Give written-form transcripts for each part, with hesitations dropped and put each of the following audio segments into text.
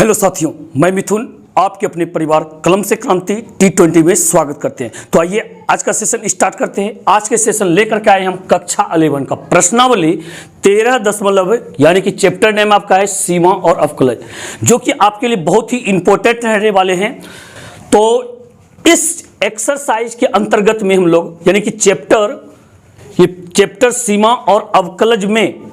Hello साथियों, मैं मिथुन आपके अपने परिवार कलम से क्रांति T20 में स्वागत करते हैं। तो आइए आज का सेशन स्टार्ट करते हैं। आज के सेशन लेकर के आए हम कक्षा 11 का प्रश्नावली 13 यानी कि चैप्टर नेम आपका है सीमा और अवकलज, जो कि आपके लिए बहुत ही इंपॉर्टेंट रहने वाले हैं। तो इस एक्सरसाइज के अंतर्गत में हम लोग यानी कि चैप्टर सीमा और अवकलज में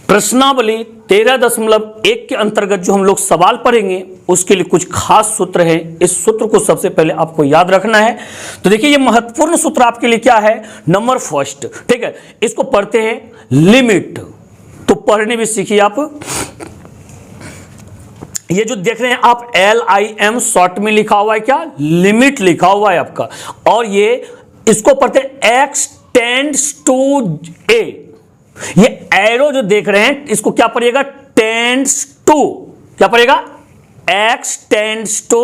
प्रश्नावली 13.1 के अंतर्गत जो हम लोग सवाल पढ़ेंगे उसके लिए कुछ खास सूत्र है। इस सूत्र को सबसे पहले आपको याद रखना है। तो देखिए, ये महत्वपूर्ण सूत्र आपके लिए क्या है, नंबर फर्स्ट, ठीक है। इसको पढ़ते हैं लिमिट। तो पढ़ने भी सीखिए आप। ये जो देख रहे हैं आप LIM शॉर्ट में लिखा हुआ है, क्या लिमिट लिखा हुआ है आपका, और ये इसको पढ़ते हैं x टेंड्स टू a। ये एरो जो देख रहे हैं इसको क्या पढ़िएगा, टेंड्स टू, क्या पढ़ेगा, x टेंड्स टू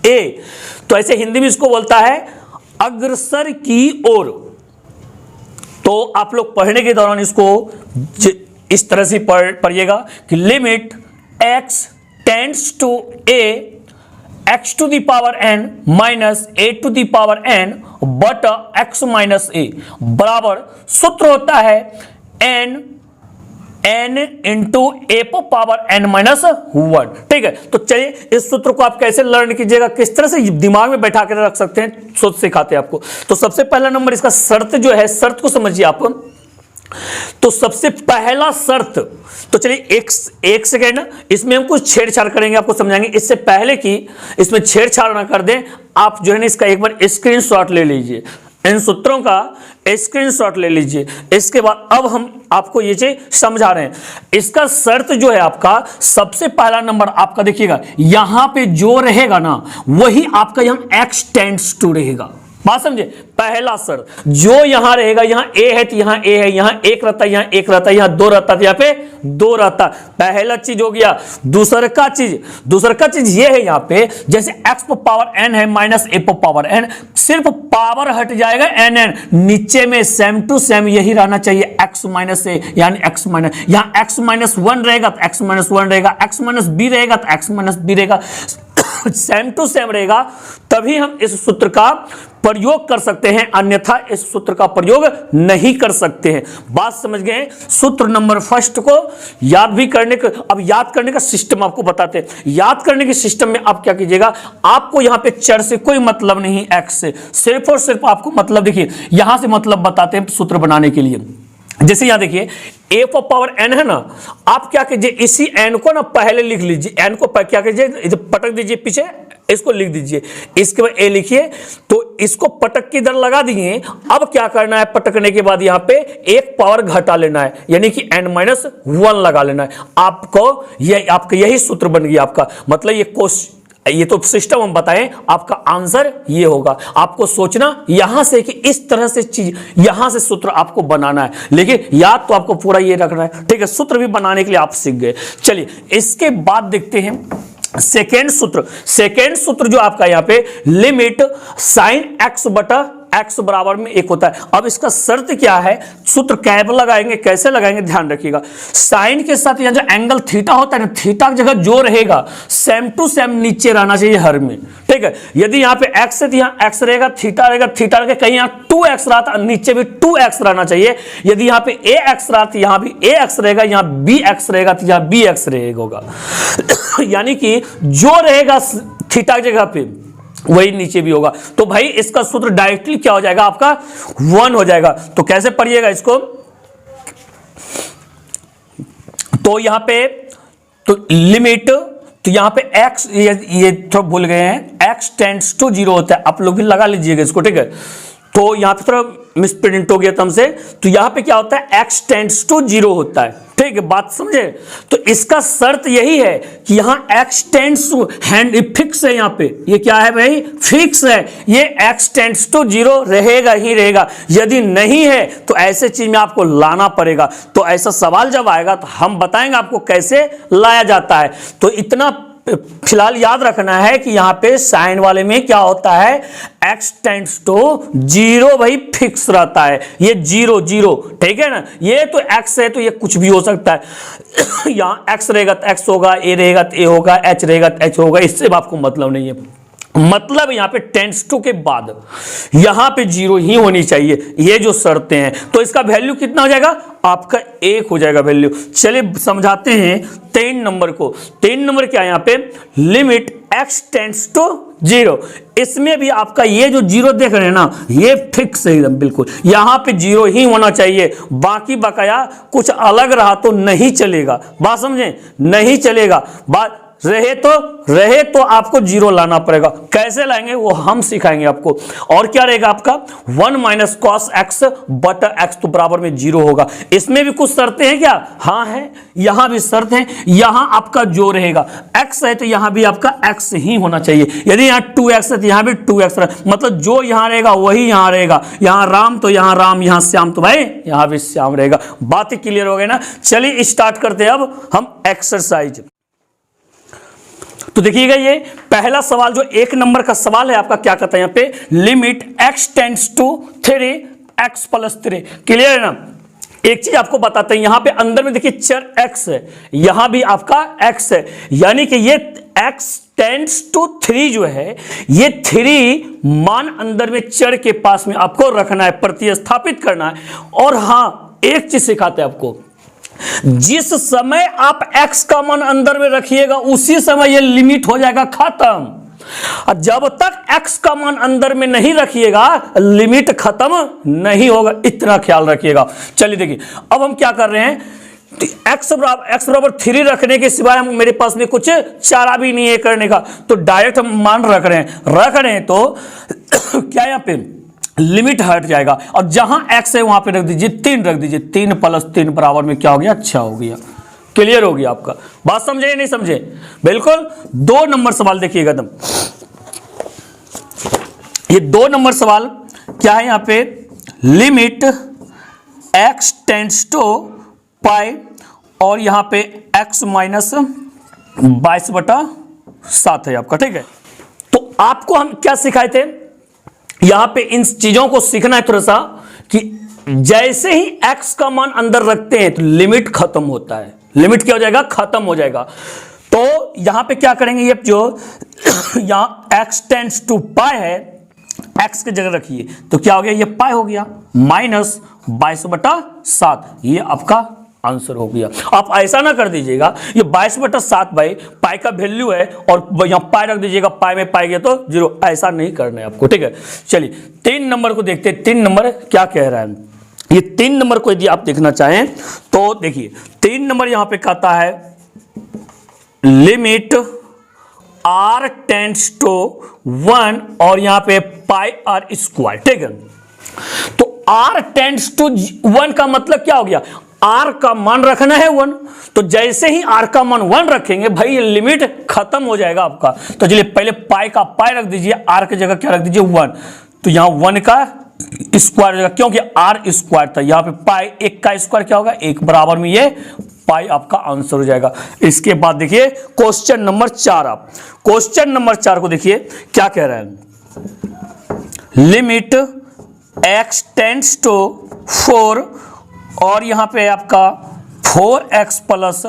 a। तो ऐसे हिंदी में इसको बोलता है अग्रसर की ओर। तो आप लोग पढ़ने के दौरान इसको इस तरह से पढ़िएगा कि limit x tends to a x to the power n minus a to the power n बटा x माइनस a बराबर सूत्र होता है n into a power n minus 1। ठीक है। तो चलिए इस सूत्र को आप कैसे लर्न कीजिएगा, किस तरह से दिमाग में बैठा कर रख सकते हैं, सोच सिखाते हैं आपको। तो सबसे पहला नंबर इसका शर्त जो है, शर्त को समझिए आप। तो सबसे पहला शर्त, तो चलिए एक सेकेंड, इसमें हम कुछ छेड़छाड़ करेंगे, आपको समझाएंगे। इससे पहले कि इसमें छेड़छाड़ ना कर दें, आप जो है ना इसका एक बार स्क्रीनशॉट ले लीजिए, इन सूत्रों का स्क्रीनशॉट ले लीजिए। इसके बाद अब हम आपको ये चीज समझा रहे हैं। इसका शर्त जो है आपका, सबसे पहला नंबर आपका देखिएगा, यहां पे जो रहेगा ना वही आपका यहां x टेंड्स टू रहेगा। बात समझे, पहला शर्त जो यहां रहेगा, यहां a है तो यहां a है, यहां एक रहता है, यहां एक रहता है, यहां दो रहता है, यहां पे दो रहता। पहला चीज हो गया। दूसरा का चीज ये है, यहां पे जैसे x पावर n है माइनस a पावर n, सिर्फ पावर हट जाएगा n, नीचे में सेम टू सेम यही रहना चाहिए, x माइनस a यानी x माइनस, यहां x माइनस 1 रहेगा तो x माइनस 1 रहेगा, x माइनस b रहेगा तो x माइनस b रहेगा, सेम टू सेम रहेगा, तभी हम इस सूत्र का प्रयोग कर सकते हैं, अन्यथा इस सूत्र का प्रयोग नहीं कर सकते हैं। बात समझ गए। सूत्र नंबर फर्स्ट को याद भी करने का, अब याद करने का सिस्टम आपको बताते हैं। याद करने के सिस्टम में आप क्या कीजिएगा, आपको यहां पे चर से कोई मतलब नहीं, x से सिर्फ और सिर्फ आपको मतलब, देखिए यहां से मतलब बताते हैं सूत्र बनाने के लिए। जैसे यहां देखिए a पावर n है ना, आप क्या कीजिए, इसी n को ना पहले लिख लीजिए, n को क्या कीजिए, पटक दीजिए पीछे, इसको लिख दीजिए, इसके बाद a लिखिए, तो इसको पटक के इधर लगा दिए। अब क्या करना है, पटकने के बाद यहाँ पे एक पावर घटा लेना है, यानी कि n माइनस 1 लगा लेना है। आपको ये आपका यही सूत्र बन गया आपका, मतलब ये तो सिस्टम हम बताएं, आपका आंसर ये होगा। आपको सोचना यहां से कि इस तरह से चीज, यहां से सूत्र आपको बनाना है, लेकिन याद तो आपको पूरा ये रखना है। ठीक है, सूत्र भी बनाने के लिए आप सीख गए। चलिए इसके बाद देखते हैं सेकेंड सूत्र जो आपका यहां पे लिमिट साइन x बटा x बराबर में 1 होता है। अब इसका शर्त क्या है, सूत्र कैब लगाएंगे, कैसे लगाएंगे ध्यान रखिएगा। साइन के साथ यहां जो एंगल थीटा होता है ना, थीटा की जगह जो रहेगा सेम टू सेम नीचे रहना चाहिए हर में। ठीक है, यदि यहां पे x है तो यहां x रहेगा, थीटा रहेगा, थीटा रहेगा, कहीं यहां 2x रहा था, नीचे भी 2x रहना चाहिए। यदि यहां पे ax रहा तो यहां भी ax रहेगा, यहां bx रहेगा तो यहां bx रहेगा। यानी कि जो रहेगा थीटा की जगह पे वही नीचे भी होगा। तो भाई इसका सूत्र डायरेक्टली क्या हो जाएगा, आपका 1 हो जाएगा। तो कैसे पढ़िएगा इसको, तो यहां पे तो लिमिट, तो यहां पे x, ये थोड़ा भूल गए हैं, x टेंड्स टू 0 होता है, आप लोग भी लगा लीजिएगा इसको। ठीक है, तो यहां पे थोड़ा मिसप्रिंट हो गया तुमसे, तो यहां पे क्या होता है, x टेंड्स टू 0 होता है। ठीक है, बात समझे। तो इसका शर्त यही है कि यहां x tends to hand fix है, यहां पे ये क्या है भाई, फिक्स है, ये x टेंड्स टू 0 रहेगा ही रहेगा। यदि नहीं है तो ऐसे चीज में आपको लाना पड़ेगा। तो ऐसा सवाल जब आएगा तो हम बताएंगे आपको कैसे लाया जाता है। तो इतना फिलहाल याद रखना है कि यहां पे साइन वाले में क्या होता है, x टेंड्स टू 0 भाई फिक्स रहता है, ये 0 0, ठीक है ना। ये तो x है तो ये कुछ भी हो सकता है यहां x रहेगा तो x होगा, a रहेगा तो a होगा, h रहेगा तो h होगा, इससे आपको मतलब नहीं है। मतलब यहां पे टेंड्स टू के बाद यहां पे 0 ही होनी चाहिए, ये जो शर्तें हैं। तो इसका वैल्यू कितना हो जाएगा, आपका 1 हो जाएगा वैल्यू। चलिए समझाते हैं 3 नंबर को। 3 नंबर क्या है यहां पे, लिमिट x टेंड्स टू 0। इसमें भी आपका ये जो 0 देख रहे हैं ना, ये फिक्स है एकदम बिल्कुल, यहां पे 0 ही होना चाहिए। बाकी बकाया कुछ अलग रहा तो नहीं चलेगा, बात समझे, नहीं चलेगा। बात रहे तो आपको 0 लाना पड़ेगा। कैसे लाएंगे वो हम सिखाएंगे आपको। और क्या रहेगा आपका 1 माइनस कॉस एक्स बटा एक्स तो बराबर में 0 होगा। इसमें भी कुछ शर्तें हैं क्या, हाँ है, यहां भी शर्त है। यहां आपका जो रहेगा x है तो यहां भी आपका x ही होना चाहिए। यदि यहां 2x है तो यहां भी 2x मतलब जो यहां रहेगा वही यहां रहेगा। यहां राम तो यहां राम, यहां श्याम तो भाई यहां भी श्याम रहेगा। बात क्लियर हो गई ना। चलिए स्टार्ट करते हैं अब हम एक्सरसाइज। तो देखिएगा ये पहला सवाल जो 1 नंबर का सवाल है आपका, क्या कहता है यहां पे, limit x tends to 3x plus 3। Clear है ना। एक चीज आपको बताते हैं, यहां पे अंदर में देखिए चर x है, यहां भी आपका x है, यानी कि ये x टेंड्स टू 3 जो है, ये 3 मान अंदर में चर के पास में आपको रखना है, प्रतिस्थापित करना है। और हां एक चीज सिखाते हैं आपको, जिस समय आप x का मान अंदर में रखिएगा उसी समय ये लिमिट हो जाएगा खत्म। जब तक x का मान अंदर में नहीं रखिएगा लिमिट खत्म नहीं होगा, इतना ख्याल रखिएगा। चलिए देखिए अब हम क्या कर रहे हैं, x बराबर 3 रखने के सिवाय हम मेरे पास में कुछ चारा भी नहीं है करने का, तो डायरेक्ट हम मान रख रहे हैं तो क्या यहां पे लिमिट हट जाएगा। और जहां x है वहां पे रख दीजिए 3 रख दीजिए, 3 प्लस 3 बराबर में क्या हो गया, अच्छा हो गया। क्लियर हो गया आपका, बात समझे या नहीं समझे, बिल्कुल। 2 नंबर सवाल देखिएगा एकदम, ये 2 नंबर सवाल क्या है यहां पे, लिमिट x टेंड्स टू पाई और यहां पे x माइनस 22/7 है आपका, ठीक है। तो आपको हम क्या सिखाए थे, यहां पे इन चीजों को सीखना है थोड़ा सा, कि जैसे ही x का मान अंदर रखते हैं तो लिमिट खत्म होता है, लिमिट क्या हो जाएगा, खत्म हो जाएगा। तो यहां पे क्या करेंगे, ये जो यहां x टेंड्स टू पाई है, x की जगह रखिए तो क्या हो गया, ये पाई हो गया माइनस 22/7, ये आपका आंसर हो गया। आप ऐसा ना कर दीजिएगा, ये 22/7 भाई पाई का वैल्यू है और यहां पाई रख दीजिएगा, पाई में पाई गया तो 0, ऐसा नहीं करना है आपको, ठीक है। चलिए 3 नंबर को देखते हैं, 3 नंबर क्या कह रहा है। ये 3 नंबर को यदि आप देखना चाहें तो देखिए 3 नंबर यहां पे कहता है लिमिट r टेंड्स टू 1 और यहां पे पाई r स्क्वायर, ठीक है। तो r टेंड्स टू 1 का मतलब क्या हो गया, r का मान रखना है 1, तो जैसे ही r का मान 1 रखेंगे भाई ये लिमिट खत्म हो जाएगा आपका। तो चलिए पहले पाई का पाई रख दीजिए, r की जगह क्या रख दीजिए 1, तो यहां 1 का स्क्वायर हो जाएगा, क्योंकि r स्क्वायर था, यहां पे पाई 1 का स्क्वायर क्या होगा 1, बराबर में ये पाई आपका आंसर हो जाएगा। इसके बाद देखिए क्वेश्चन नंबर 4, आप क्वेश्चन नंबर 4 को देखिए क्या कह रहा है, लिमिट x टेंड्स टू 4 और यहां पे आपका 4x प्लस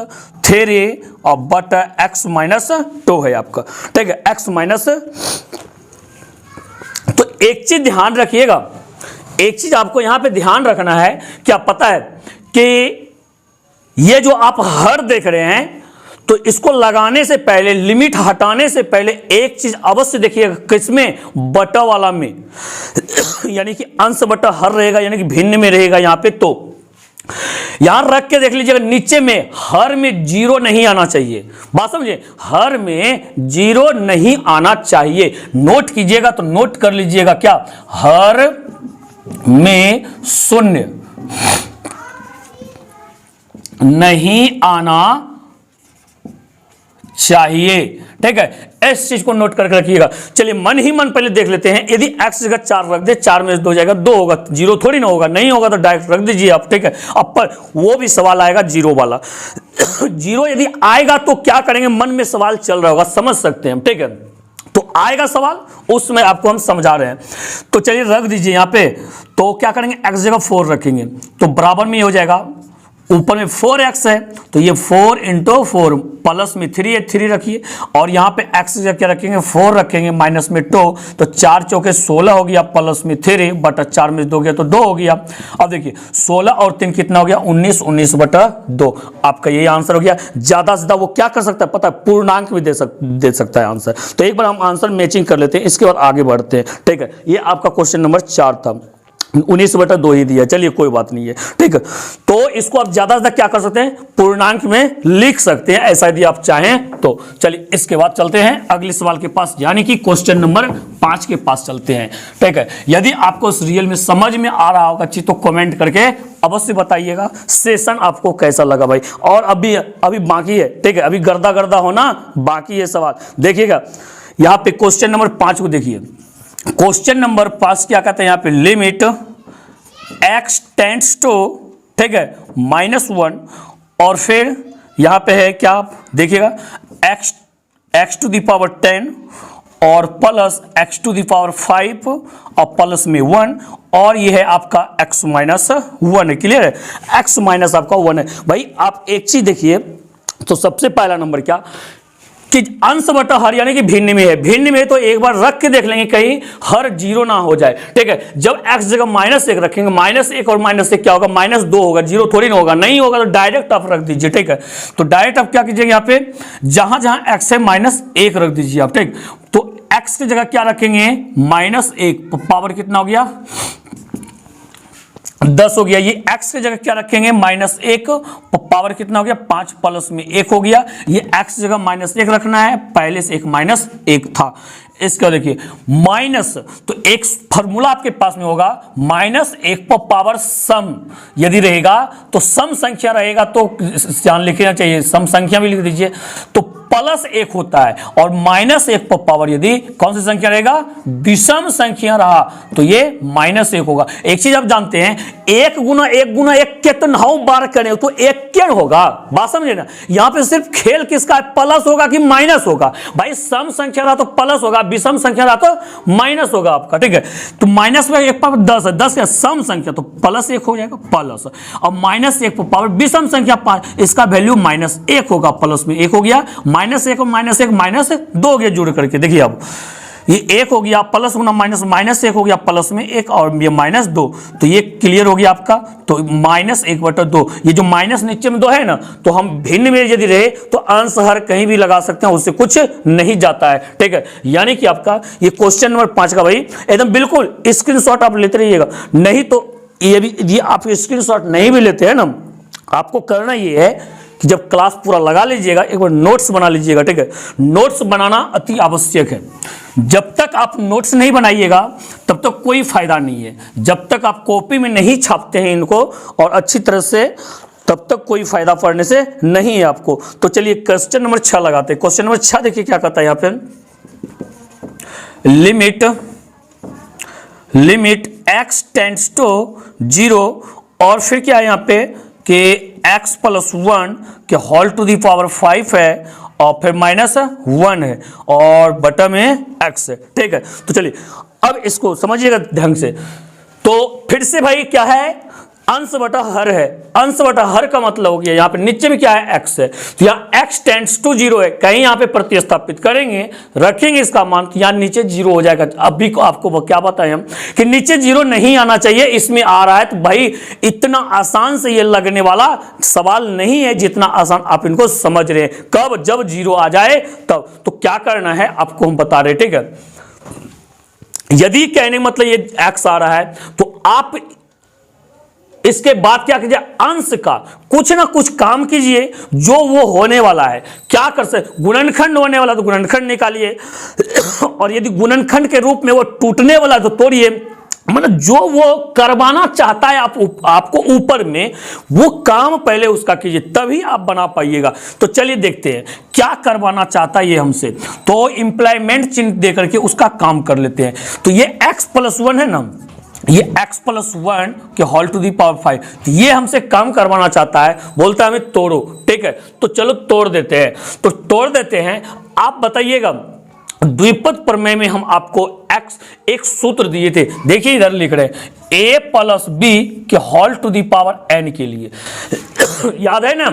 3 और बटा x माइनस 2 है आपका, ठीक है, x माइनस। तो एक चीज ध्यान रखिएगा, एक चीज आपको यहां पे ध्यान रखना है, क्या पता है कि ये जो आप हर देख रहे हैं तो इसको लगाने से पहले, लिमिट हटाने से पहले एक चीज अवश्य देखिएगा, किसमें, बटा वाला में यानी कि अंश बटा हर रहेगा, यानी कि भिन्न में रहेगा यहां पे, तो यहां रख के देख लीजिएगा नीचे में हर में 0 नहीं आना चाहिए, बात समझे, हर में 0 नहीं आना चाहिए। नोट कीजिएगा तो नोट कर लीजिएगा, क्या, हर में 0 नहीं आना चाहिए, ठीक है। इस चीज को नोट करके रखिएगा। चलिए मन ही मन पहले देख लेते हैं, यदि x जगह 4 रख दे, 4 में से 2 जाएगा 2 होगा, 0 थोड़ी ना होगा, नहीं होगा तो डायरेक्ट रख दीजिए आप, ठीक है। अब पर वो भी सवाल आएगा 0 वाला। 0 यदि आएगा तो क्या करेंगे, मन में सवाल चल रहा होगा, समझ सकते हैं, ठीक है। तो आएगा सवाल, उसमें आपको हम समझा रहे हैं। तो चलिए रख दीजिए यहाँ पे, तो क्या करेंगे, x जगह 4 रखेंगे तो बराबर में हो जाएगा, ऊपर में 4x है तो ये 4 × 4 प्लस में 3 है, 3 रखिए, और यहाँ पे x जगह क्या रखेंगे, 4 रखेंगे, माइनस में 2, तो 4 चौके 16 हो गया, प्लस में 3 बटा 4 में 2 गया तो 2 हो गया। अब देखिए 16 और 3 कितना हो गया, 19, 19 बटा 2, आपका यही आंसर हो गया। ज्यादा से ज्यादा वो क्या कर सकता है पता है, पूर्णांक भी दे सकता है आंसर। तो एक बार हम आंसर मैचिंग कर लेते हैं, इसके बाद आगे बढ़ते हैं, ठीक है। ये आपका क्वेश्चन नंबर 4 था, 19 बटा 2 ही दिया, चलिए कोई बात नहीं है, ठीक है। तो इसको आप ज्यादा से ज्यादा क्या कर सकते हैं, पूर्णांक में लिख सकते हैं, ऐसा यदि आप चाहें तो। चलिए इसके बाद चलते हैं अगले सवाल के पास, यानी कि क्वेश्चन नंबर 5 के पास चलते हैं, ठीक है। यदि आपको इस रियल में समझ में आ रहा होगा चीज तो कमेंट करके अवश्य बताइएगा, सेशन आपको कैसा लगा भाई। और अभी बाकी है, ठीक है, अभी गर्दा होना बाकी है सवाल। देखिएगा यहाँ पे क्वेश्चन नंबर 5 को देखिए, क्वेश्चन नंबर 5 क्या कहते हैं यहाँ पे, लिमिट x टेंड्स टू, ठीक है, -1, और फिर यहाँ पे है क्या, आप देखिएगा x टू द पावर 10 और plus x to the power 5 और प्लस में 1, और ये है आपका x माइनस 1 है, क्लियर है, x माइनस आपका 1 है। भाई आप एक चीज देखिए, तो सबसे पहला नंबर क्या कि अंश बटा हर, यानी कि भिन्न में है, भिन्न में तो एक बार रख के देख लेंगे कहीं हर 0 ना हो जाए, ठीक है। जब x जगह -1 रखेंगे, -1 और -1 क्या होगा, -2 होगा, 0 थोड़ी ना होगा, नहीं होगा तो डायरेक्ट आप रख दीजिए, ठीक है। तो डायरेक्ट आप क्या कीजिएगा, यहाँ पे जहां जहां x है -1 रख दीजिए आप, ठीक। तो x की जगह क्या रखेंगे, -1, पावर कितना हो गया, 10 हो गया। ये x की जगह क्या रखेंगे, -1, पावर कितना हो गया, 5 प्लस में 1 हो गया। ये x जगह -1 रखना है, पहले से एक -1 था। इसका देखिए माइनस, तो एक फॉर्मूला आपके पास में होगा, -1 पर पावर सम यदि रहेगा तो सम संख्या रहेगा तो ध्यान लिखना चाहिए, सम संख्या भी लिख दीजिए, तो +1 होता है, और -1 पर पावर यदि कौन सी संख्या रहेगा, विषम संख्या रहा तो ये -1 होगा। एक चीज आप जानते हैं, 1 गुना 1 कितना बार करें तो 1 क्या होगा, बात समझे ना। यहां पे सिर्फ खेल किसका है, प्लस होगा कि माइनस होगा। भाई सम संख्या रहा तो प्लस होगा, विषम संख्या रहा तो माइनस होगा आपका, ठीक है। तो माइनस में 1 पावर 10 है, 10 का सम संख्या तो +1 हो जाएगा, प्लस, और -1 पर पावर विषम संख्या 5, इसका वैल्यू -1 होगा, प्लस में 1 हो गया, -1 और -1 -2 हो गया जोड़ करके, देखिए अब ये 1 हो गया, प्लस गुना -1 हो गया, प्लस में 1 और ये -2, तो ये क्लियर हो गया आपका। तो -1/2, ये जो माइनस नीचे में 2 है ना, तो हम भिन्न में यदि रहे तो अंश हर कहीं भी लगा सकते हैं, उससे कुछ नहीं जाता है, ठीक है। यानी कि आपका ये क्वेश्चन नंबर 5 का भाई एकदम बिल्कुल स्क्रीनशॉट आप लेते रहिएगा, नहीं तो ये आप स्क्रीनशॉट नहीं भी लेते हैं ना, आपको करना ये है कि जब क्लास पूरा लगा लीजिएगा, एक बार नोट्स बना लीजिएगा, ठीक है। नोट्स बनाना अति आवश्यक है। जब तक आप नोट्स नहीं बनाइएगा तब तक कोई फायदा नहीं है, जब तक आप कॉपी में नहीं छापते हैं इनको और अच्छी तरह से, तब तक कोई फायदा पढ़ने से नहीं है आपको। तो चलिए क्वेश्चन नंबर 6 लगाते हैं। क्वेश्चन नंबर 6 देखिए क्या कहता है यहाँ पे, लिमिट x टेंड्स टू 0, और फिर क्या है यहाँ पे कि x + 1 के होल टू दी पावर 5 है, और फिर -1 है, और बटा में x है, ठीक है। तो चलिए अब इसको समझिएगा ढंग से। तो फिर से भाई क्या है, अंश बटा हर है, अंश बटा हर का मतलब हो गया यहाँ पे नीचे में क्या है, x है, तो यहाँ x टेंड्स टू 0 है, कहीं यहाँ पे प्रतिस्थापित करेंगे, रखेंगे इसका मान, तो यहाँ नीचे 0 हो जाएगा। अभी को आपको क्या बताएं हम कि नीचे 0 नहीं आना चाहिए, इसमें आ रहा है, तो भाई इतना आसान से ये लगने वाला सवाल नहीं है जितना आसान आप इनको समझ रहे हैं। कब, जब 0 आ जाए तब। तो क्या करना है आपको हम बता रहे, ठीक है। यदि कहने मतलब ये x आ रहा है तो आप इसके बाद क्या कीजिए, अंश का कुछ ना कुछ काम कीजिए जो वो होने वाला है। क्या कर सकते, गुणनखंड होने वाला तो गुणनखंड निकालिए, और यदि गुणनखंड के रूप में वो टूटने वाला तो तोड़िए, मतलब जो वो करवाना चाहता है आपको ऊपर में, वो काम पहले उसका कीजिए, तभी आप बना पाइएगा। तो चलिए देखते हैं क्या करवाना चाहता है ये हमसे। तो इंप्लायमेंट चिन्ह देकर के उसका काम कर लेते हैं। तो ये x+1 है ना, ये x+1 के होल टू दी पावर 5, तो ये हमसे काम करवाना चाहता है, बोलता है हमें तोड़ो। ठीक है, तो चलो तोड़ देते हैं। तो तोड़ देते हैं। आप बताइएगा, द्विपद प्रमेय में हम आपको एक सूत्र दिए थे, देखिए इधर लिख रहे हैं a+b के whole to the power n के लिए। याद है ना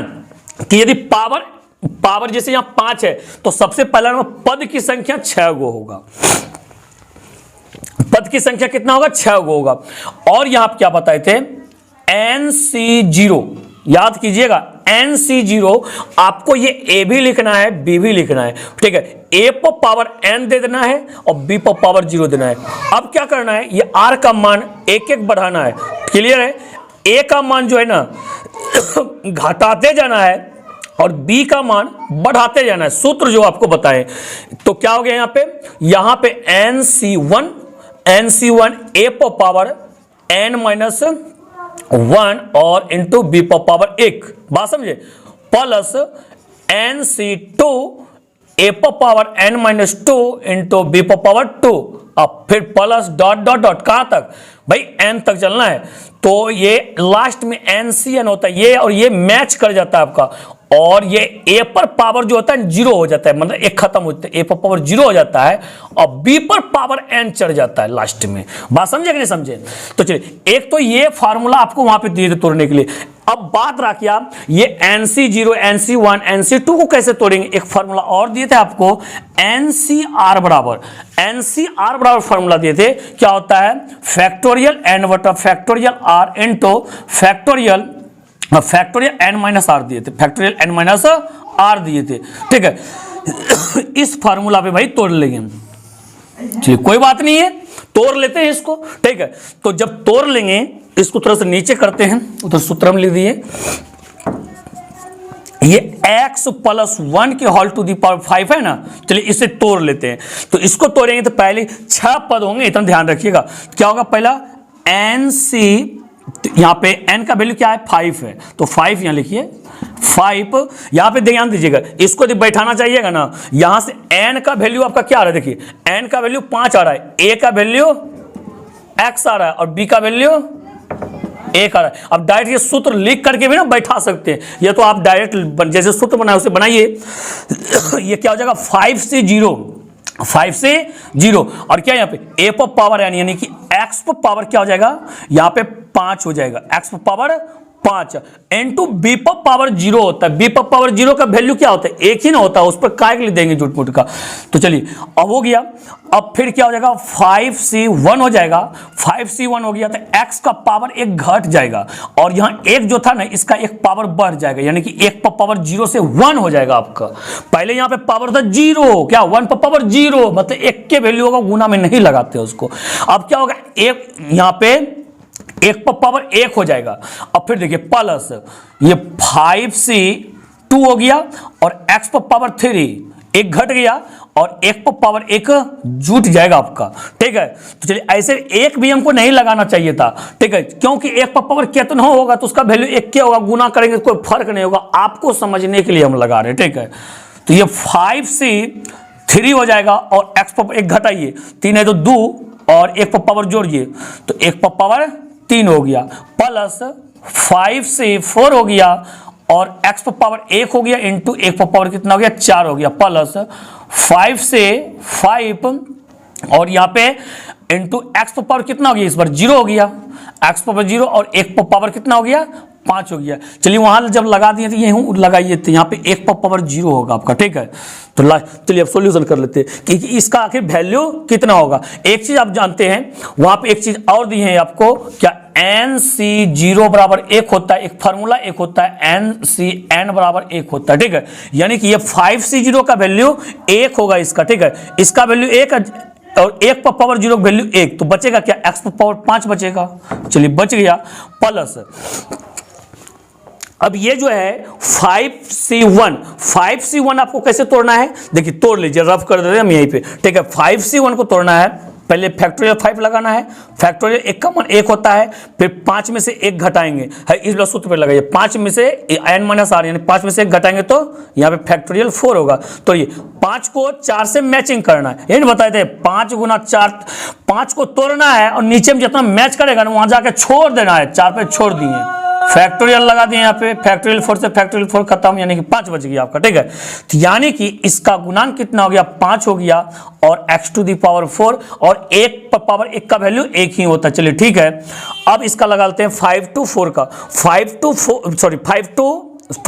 कि यदि पावर जैसे यहां 5 है, तो सबसे पहला पद की संख्या 6 गो होगा। पद की संख्या कितना होगा? 6 गो होगा। और यहां आप क्या बताए थे? NC0, याद कीजिएगा, NC0 आपको ये a भी लिखना है, b भी लिखना है। ठीक है, a पर पावर n दे देना है और b पर पावर 0 देना है। अब क्या करना है, ये r का मान एक एक बढ़ाना है। क्लियर है? a का मान जो है ना घटाते जाना है और b का मान बढ़ाते जाना है, सूत्र जो आपको बताएं। तो क्या हो गया यहां पे NC1 a पर पावर n-1 और इंटू बी पर पावर 1, बात समझे, प्लस NC2 a पर पावर n-2 इंटू बी पर पावर 2, अब फिर प्लस डॉट डॉट डॉट, कहां तक भाई? n तक चलना है। तो ये लास्ट में NCN होता है, ये और ये मैच कर जाता है आपका, और ये a पर पावर जो होता है 0 हो जाता है, मतलब एक खत्म हो जाता है, a पर पावर 0 हो जाता है और b पर पावर n चढ़ जाता है लास्ट में। बात समझे कि नहीं समझे? तो चलिए, एक तो ये फार्मूला आपको वहां पे दिए थे तोड़ने के लिए। अब बात रखिए आप ये NC0, NC1, NC2 को कैसे तोड़ेंगे। एक फार्मूला और दिए थे आपको, NCR बराबर फार्मूला दिए थे, क्या होता है? फैक्टोरियल n बटा factorial r into factorial n-r दिए थे, फैक्टोरियल n-r दिए थे। ठीक है, इस फार्मूला पे भाई तोड़ लेंगे। चलिए कोई बात नहीं है, तोड़ लेते हैं इसको। ठीक है, तो जब तोड़ लेंगे इसको थोड़ा सा नीचे करते हैं, उधर सूत्र में लिख दिए, ये x+1 के होल टू दी पावर 5 है ना। चलिए इसे तोड़ लेते हैं। तो इसको तोड़ेंगे तो पहले 6 पद होंगे, इतना ध्यान रखिएगा। क्या होगा? पहला NC, यहां पे n का वैल्यू क्या है? 5 है, तो 5 यहां लिखिए, 5 यहां पे ध्यान दीजिएगा, इसको जब बैठाना चाहिएगा ना, यहां से n का वैल्यू आपका क्या आ रहा है? देखिए n का वैल्यू 5 आ रहा है, a का वैल्यू x आ रहा है और b का वैल्यू 1 आ रहा है। अब डायरेक्ट ये सूत्र लिख करके भी ना बैठा सकते हैं, या तो आप डायरेक्ट जैसे सूत्र बनाए उसे बनाइए। ये क्या हो जाएगा? 5 से 0 और क्या यहाँ पे a पर पावर n, यानी कि x पर पावर क्या हो जाएगा? यहाँ पे 5 हो जाएगा, x पर पावर 5 इंटू बी पर पावर 0 होता है। बी पर पावर 0 का वैल्यू क्या होता है? 1 ही ना होता है, उस पर काय के लिए देंगे झूठ मूठ का। तो चलिए अब हो गया। अब फिर क्या हो जाएगा? 5C1 हो जाएगा। 5C1 हो गया तो x का पावर 1 घट जाएगा और यहाँ 1 जो था ना, इसका 1 पावर बढ़ जाएगा, यानी कि 1 पर पावर 0 से 1 हो जाएगा आपका। पहले यहाँ पे पावर था 0, क्या 1 पर पावर 0, मतलब 1 के वैल्यू होगा, गुना में नहीं लगाते उसको। अब क्या होगा? 1 यहाँ पे 1 पर पावर 1 हो जाएगा। अब फिर देखिए प्लस ये 5C2 हो गया और x पर पावर 3, 1 घट गया और 1 पर पावर 1 जुट जाएगा आपका। ठीक है, तो चलिए ऐसे 1 भी हमको नहीं लगाना चाहिए था। ठीक है, क्योंकि 1 पर पावर कितना होगा तो उसका वैल्यू 1 क्या होगा, गुना करेंगे कोई फर्क नहीं होगा, आपको समझने के लिए हम लगा रहे हैं। ठीक है, तो ये 5C3 हो जाएगा और x पर 1 घटाइए, 3 है तो 2 और 1 पर पावर जोड़िए तो 1 पर पावर 3 हो गया, प्लस 5C4 हो गया और x पर पावर 1 हो गया इंटू 1 पर पावर कितना हो गया? 4 हो गया, प्लस 5C5 और यहाँ पे इंटू x पर पावर कितना हो गया? इस बार 0 हो गया, x पर पावर 0 और 1 पर पावर कितना हो गया? 5 हो गया। चलिए वहां जब लगा दिए तो यहीं लगाइए, तो यहाँ पे 1 पर पावर 0 होगा आपका। ठीक है, तो चलिए अब सॉल्यूशन कर लेते हैं कि इसका आखिर वैल्यू कितना होगा। एक चीज आप जानते हैं, वहां पे एक चीज और दी है आपको, क्या NC0 बराबर 1 होता है, एक फार्मूला 1 होता है, NCN बराबर 1 होता है। ठीक है, यानी कि ये 5C0 का वैल्यू 1 होगा इसका। ठीक है, इसका वैल्यू 1 और 1 पर पावर 0 वैल्यू 1, तो बचेगा क्या? x पर पावर 5 बचेगा। चलिए बच गया, प्लस अब ये जो है 5C1 आपको कैसे तोड़ना है? देखिए तोड़ लीजिए, रफ कर देते हैं हम यहीं पे। ठीक है, 5C1 को तोड़ना है पहले फैक्टोरियल 5 लगाना है, फैक्टोरियल 1 का मान 1 होता है, फिर 5 में से 1 घटाएंगे, है इस वाला सूत्र पे लगाइए, 5 में से n-r यानी 5 में से 1 घटाएंगे तो यहाँ पे फैक्टोरियल 4 होगा। तो ये 5 को 4 से मैचिंग करना है, ये नहीं बताए थे 5 गुना 4, 5 को तोड़ना है और नीचे में जितना मैच करेगा ना वहां जाके छोड़ देना है, 4 पे छोड़ दिए, फैक्टोरियल लगा दिए यहाँ पे, फैक्टोरियल 4 से फैक्टोरियल 4 खत्म, यानी कि 5 बच गया आपका, ठीक है। तो यानी कि इसका गुणांक कितना हो गया, 5 हो गया, और x टू दी पावर 4, और 1 पर पावर 1 का वैल्यू 1 ही होता है। चलिए ठीक है, अब इसका लगाते हैं 5 to 4 का,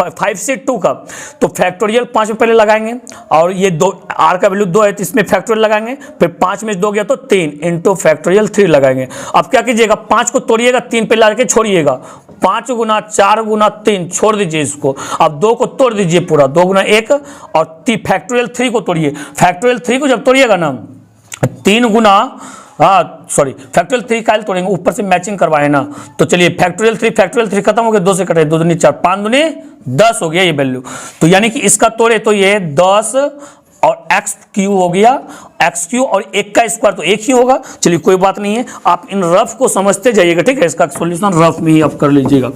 5 से 2 का, तो फैक्टोरियल 5 में पहले लगाएंगे, और ये 2 r का वैल्यू 2 है तो इसमें फैक्टोरियल लगाएंगे, फिर 5 में 2 गया तो 3 इंटू फैक्टोरियल 3 लगाएंगे। अब क्या कीजिएगा, 5 को तोड़िएगा, 3 पे ला के छोड़िएगा, 5 गुना 4 गुना 3 छोड़ दीजिए इसको, अब 2 को तोड़ दीजिए पूरा, 2 गुना 1, और फैक्टोरियल 3 को तोड़िए, फैक्टोरियल 3 को जब तोड़िएगा ना 3 गुना, सॉरी फैक्टोरियल 3 काल तोड़ेंगे, ऊपर से मैचिंग करवाए ना, तो चलिए फैक्टोरियल 3 खत्म हो गया, 2 से कटे, 2 दूनी 4, 5 दूनी 10 हो गया ये वैल्यू। तो यानी कि इसका तोड़े तो ये 10 और एक्स क्यू हो गया, एक्स क्यू और 1 का स्क्वायर तो 1 ही होगा। चलिए कोई बात नहीं है, आप इन रफ को समझते जाइएगा, ठीक है, इसका सोल्यूशन रफ में ही आप कर लीजिएगा।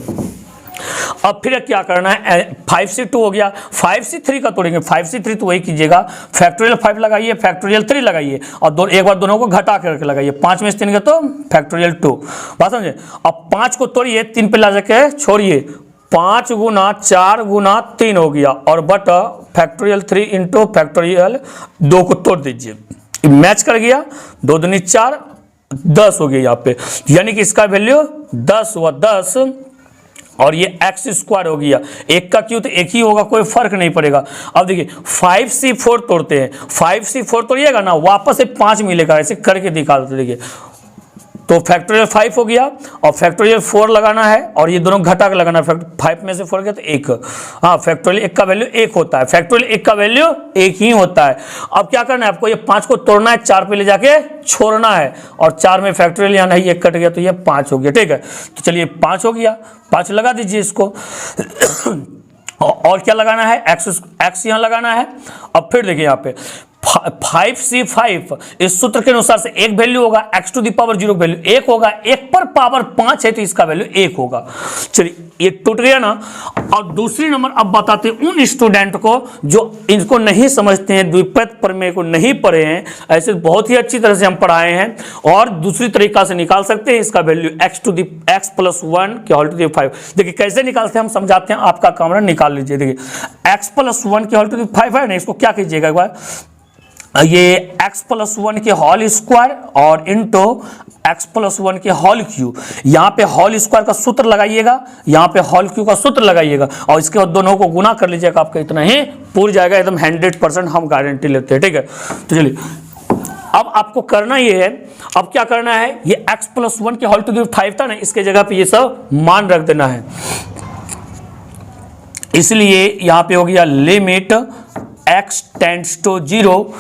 अब फिर क्या करना है, 5 से 2 हो गया, 5 से 3 का तोड़ेंगे, 5 से 3 तो वही कीजिएगा, फैक्टोरियल 5 लगाइए, फैक्टोरियल 3 लगाइए, और एक बार दोनों को घटा करके लगाइए, 5 में से 3 गया तो फैक्टोरियल 2, बात समझे। अब 5 को तोड़िए, 3 पे ला जाके छोड़िए, 5 गुना 4 गुना 3 हो गया, और बटा फैक्टोरियल 3 इंटू फैक्टोरियल 2 को तोड़ दीजिए, मैच कर गया, 2 दूनी 4, 10 हो गया यहाँ पे, यानी कि इसका वैल्यू 10 हुआ, 10, और ये एक्स स्क्वायर हो गया, 1 का क्यू तो 1 ही होगा, कोई फर्क नहीं पड़ेगा। अब देखिए 5 से 4 तोड़ते हैं, 5 से 4 तोड़िएगा ना, वापस से 5 मिलेगा, ऐसे करके दिखा देते, देखिए तो फैक्टोरियल 5 हो गया, और फैक्टोरियल 4 लगाना है, और ये दोनों घटा के लगाना है, 5 में से 4 गया तो 1, हाँ फैक्टोरियल 1 का वैल्यू 1 होता है, फैक्टोरियल 1 का वैल्यू 1 ही होता है। अब क्या करना है आपको, ये 5 को तोड़ना है, 4 पे ले जाके छोड़ना है, और 4 में फैक्टोरियल यहाँ नहीं, 1 कट गया तो ये 5 हो गया, ठीक है। तो चलिए 5 हो गया, 5 लगा दीजिए इसको और क्या लगाना है, एक्स यहाँ लगाना है। अब फिर देखिए यहाँ पे 5 से 5 इस सूत्र के अनुसार से एक वैल्यू होगा, x to the power 0 value 1 होगा, 1 पर पावर 5 है तो इसका वैल्यू 1 होगा। चलिए ये टूट गया ना। और दूसरी नंबर अब बताते हैं उन स्टूडेंट को जो इनको नहीं समझते हैं, द्विपद प्रमेय को नहीं पढ़े हैं, ऐसे बहुत ही अच्छी तरह से हम पढ़ाए हैं, और दूसरी तरीका से निकाल सकते हैं इसका वैल्यू x प्लस 1 के होल टू दी 5। देखिए कैसे निकालते हैं हम समझाते हैं, आपका काम निकाल लीजिए। देखिए x प्लस 1 के होल टू दी 5 है ना, इसको क्या कीजिएगा एक बार, ये x प्लस 1 के होल स्क्वायर और इंटू x प्लस 1 के होल क्यू, यहाँ पे होल स्क्वायर का सूत्र लगाइएगा, यहाँ पे होल क्यू का सूत्र लगाइएगा, और इसके बाद दोनों को गुना कर लीजिएगा, आपका इतना ही पूर जाएगा, एकदम 100% हम गारंटी लेते हैं, ठीक है। तो चलिए अब आपको करना ये है, अब क्या करना है, ये x प्लस 1 के होल टू दी 5 था ना, इसके जगह पे ये सब मान रख देना है, इसलिए यहाँ पे हो गया लिमिट x टेंड्स टू 0,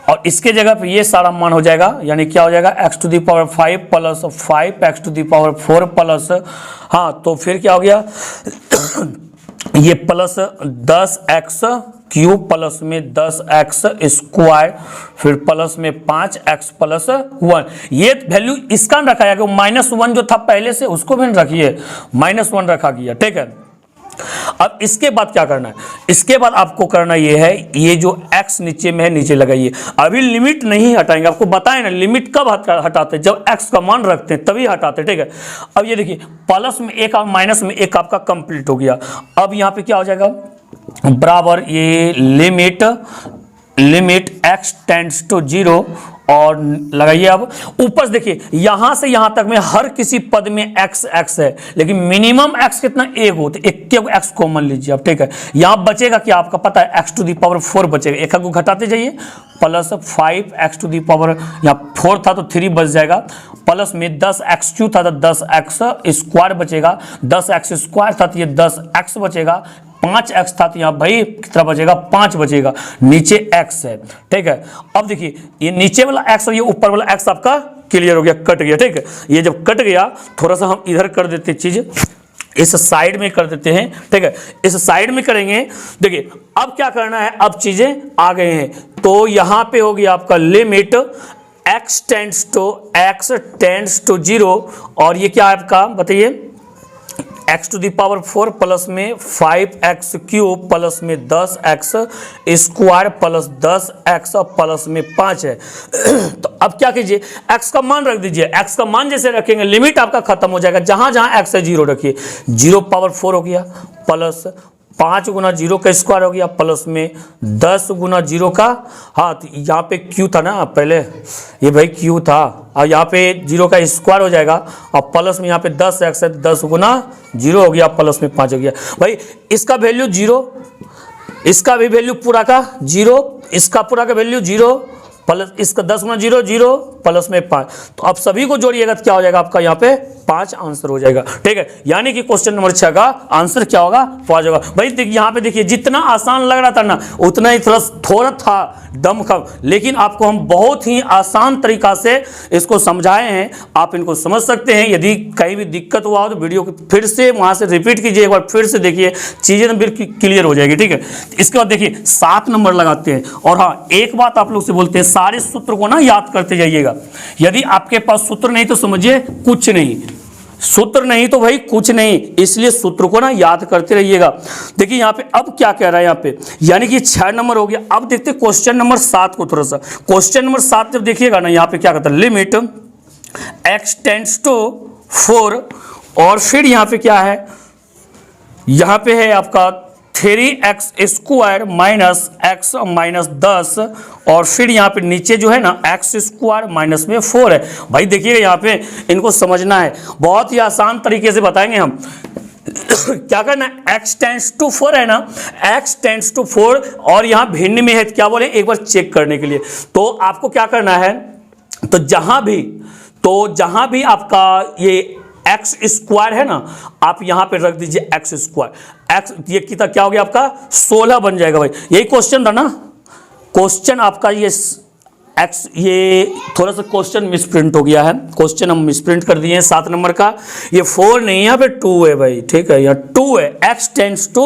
और इसके जगह पे ये सारा मान हो जाएगा, यानी क्या हो जाएगा, x to the power 5 plus 5x to the power 4 plus, हाँ तो फिर क्या हो गया ये प्लस 10x क्यूब प्लस में 10x स्क्वायर, फिर प्लस में 5x प्लस 1। ये वैल्यू इसका रखा गया, -1 जो था पहले से उसको भी रखिए, -1 रखा गया, ठीक है। अब इसके बाद क्या करना है, इसके बाद आपको करना ये है, ये जो x नीचे में है नीचे लगाइए, अभी लिमिट नहीं हटाएंगे, आपको बताएं ना लिमिट कब हटाते हैं, जब x का मान रखते हैं तभी हटाते हैं, ठीक है। अब ये देखिए प्लस में 1 और माइनस में 1 आपका कंप्लीट हो गया। अब यहाँ पे क्या हो जाएगा, बराबर ये लिमिट x टेंड्स टू 0, और लगाइए। अब ऊपर से देखिए यहां से यहां तक में हर किसी पद में x है, लेकिन मिनिमम x कितना, 1 होते, एक x कॉमन लीजिए आप, ठीक है। यहां बचेगा क्या आपका पता है, x टू दी पावर 4 बचेगा, एक को घटाते जाइए, plus 5x to the power, यहाँ 4 था तो 3 बच जाएगा, प्लस में 10x क्यू था तो 10x स्क्वायर बचेगा, 10x स्क्वायर था तो ये 10x बचेगा, 5x था तो यहाँ भाई कितना बचेगा, 5 बचेगा, नीचे x है, ठीक है। अब देखिए ये नीचे वाला x और ये ऊपर वाला x आपका क्लियर हो गया, कट गया, ठीक है। ये जब कट गया थोड़ा सा हम इधर कर देते चीज, इस साइड में कर देते हैं, ठीक है, इस साइड में करेंगे। देखिए अब क्या करना है, अब चीजें आ गए हैं, तो यहाँ पे हो गया आपका लिमिट x टेंड्स टू 0 और ये क्या है आपका बताइए x to the power 4 plus में 5x क्यूब प्लस में 10x square plus 10x plus में 5 है। तो अब क्या कीजिए x का मान रख दीजिए, x का मान जैसे रखेंगे लिमिट आपका खत्म हो जाएगा, जहां जहां x है 0 रखिए, 0 पावर 4 हो गया प्लस 5 गुना 0 का स्क्वायर हो गया प्लस में 10 गुना 0 का, हाँ तो यहाँ पे q था ना पहले, ये भाई q था और यहाँ पे 0 का स्क्वायर हो जाएगा और प्लस में यहाँ पे 10x है, 10 गुना 0 हो गया प्लस में 5 हो गया। भाई इसका वैल्यू 0, इसका भी वैल्यू पूरा का 0, इसका पूरा का वैल्यू 0 प्लस इसका 10 गुना 0 0 प्लस में 5, तो अब सभी को जोड़िएगा तो क्या हो जाएगा आपका यहाँ पे 5 आंसर हो जाएगा। ठीक है, यानी कि क्वेश्चन नंबर 6 का आंसर क्या होगा 5 होगा। भाई देखिए यहाँ पे देखिए जितना आसान लग रहा था ना उतना ही थोड़ा था दम कम, लेकिन आपको हम बहुत ही आसान तरीका से इसको समझाए हैं, आप इनको समझ सकते हैं। यदि कहीं भी दिक्कत हुआ हो तो वीडियो को फिर से वहां से रिपीट कीजिए, एक बार फिर से देखिए, चीजें बिल्कुल क्लियर हो जाएगी। ठीक है, इसके बाद देखिए 7 नंबर लगाते हैं। और हाँ एक बात आप लोग से बोलते हैं, सारे सूत्र को ना याद करते जाइएगा। यदि आपके पास सूत्र नहीं तो समझिए कुछ नहीं, सूत्र नहीं तो भाई कुछ नहीं, इसलिए सूत्र को ना याद करते रहिएगा। देखिए यहाँ पे अब क्या कह रहा है यहाँ पे, यानी कि 6 नंबर हो गया। अब देखते हैं क्वेश्चन नंबर 7 को थोड़ा सा। क्वेश्चन नंबर 7 जब देखिएगा ना यहाँ पे क्या कहता है, लिमिट x टेंड्स टू 4 और फिर यहाँ पे क्या है, यहाँ पे है आपका 3x square minus x minus 10 और फिर यहाँ पे नीचे जो है ना x स्क्वायर माइनस में 4 है। भाई देखिएगा यहाँ पे इनको समझना है, बहुत ही आसान तरीके से बताएंगे हम। क्या करना है, x टेंड्स टू 4 है ना, x टेंड्स टू 4 और यहाँ भिन्न में है, क्या बोले एक बार चेक करने के लिए। तो आपको क्या करना है, तो जहां भी आपका ये x स्क्वायर है ना, आप यहां पे रख दीजिए x स्क्वायर, x ये कितना क्या हो गया आपका 16 बन जाएगा। भाई यही क्वेश्चन था ना, क्वेश्चन आपका ये x, ये थोड़ा सा क्वेश्चन मिसप्रिंट हो गया है, क्वेश्चन हम मिसप्रिंट कर दिए हैं 7 नंबर का। ये 4 नहीं है यहाँ पे 2 है भाई, ठीक है, यहाँ 2 है, x टेंड्स टू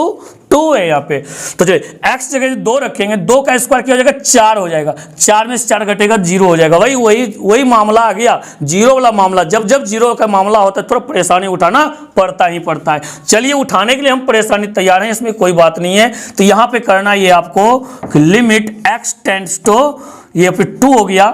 2 है यहाँ पे। तो चलिए x जगह 2 रखेंगे, 2 का स्क्वायर क्या हो जाएगा 4 हो जाएगा, 4 में से 4 घटेगा 0 हो जाएगा। भाई वही मामला आ गया, 0 वाला मामला। जब 0 का मामला होता है थोड़ा परेशानी उठाना पड़ता ही पड़ता है। चलिए उठाने के लिए हम परेशानी तैयार हैं, इसमें कोई बात नहीं है। तो यहाँ पे करना ये आपको लिमिट x टेंड्स टू, ये फिर 2 हो गया,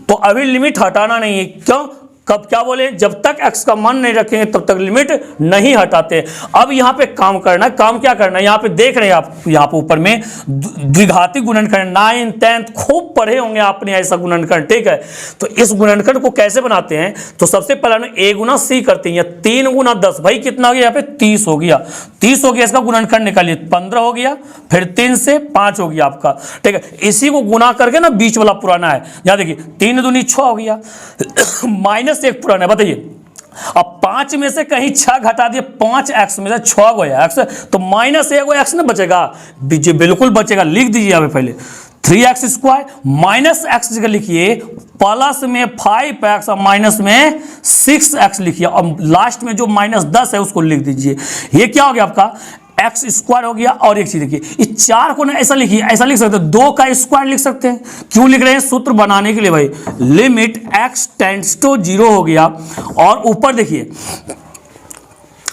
तो अभी लिमिट हटाना नहीं है। क्यों, कब क्या बोले, जब तक x का मान नहीं रखेंगे तब तक लिमिट नहीं हटाते। अब यहाँ पे काम करना है, काम क्या करना है, यहाँ पे देख रहे हैं आप, यहाँ पे ऊपर में द्विघाती गुणनखंड 9th 10th खूब पढ़े होंगे आपने ऐसा गुणनखंड। ठीक है, तो इस गुणनखंड को कैसे बनाते हैं, तो सबसे पहले ना a गुना c करते हैं, 3 गुना 10, भाई कितना हो गया यहाँ पे 30 हो गया, 30 हो गया। इसका गुणनखंड निकालिए, 15 हो गया, फिर 3 से 5 हो गया आपका। ठीक है, इसी को गुना करके ना बीच वाला पुराना है, यहाँ देखिए 3 दूनी 6 हो गया, माइनस एक पुराना है। बताइए अब 5 में से कहीं 6 घटा दिए, 5x में से 6 गया x, तो माइनस 1 x ना बचेगा, बिल्कुल बचेगा। लिख दीजिए यहाँ पे पहले 3x स्क्वायर माइनस x जगह लिखिए, प्लस में 5x और माइनस में 6x लिखिए, और लास्ट में जो माइनस 10 है उसको लिख दीजिए। ये क्या हो गया आपका x स्क्वायर हो गया। और एक चीज देखिए, इस 4 को ना ऐसा लिखिए, ऐसा लिख सकते हैं, 2 का स्क्वायर लिख सकते हैं। क्यों लिख रहे हैं, सूत्र बनाने के लिए भाई। लिमिट x टेंड्स टू 0 हो गया, और ऊपर देखिए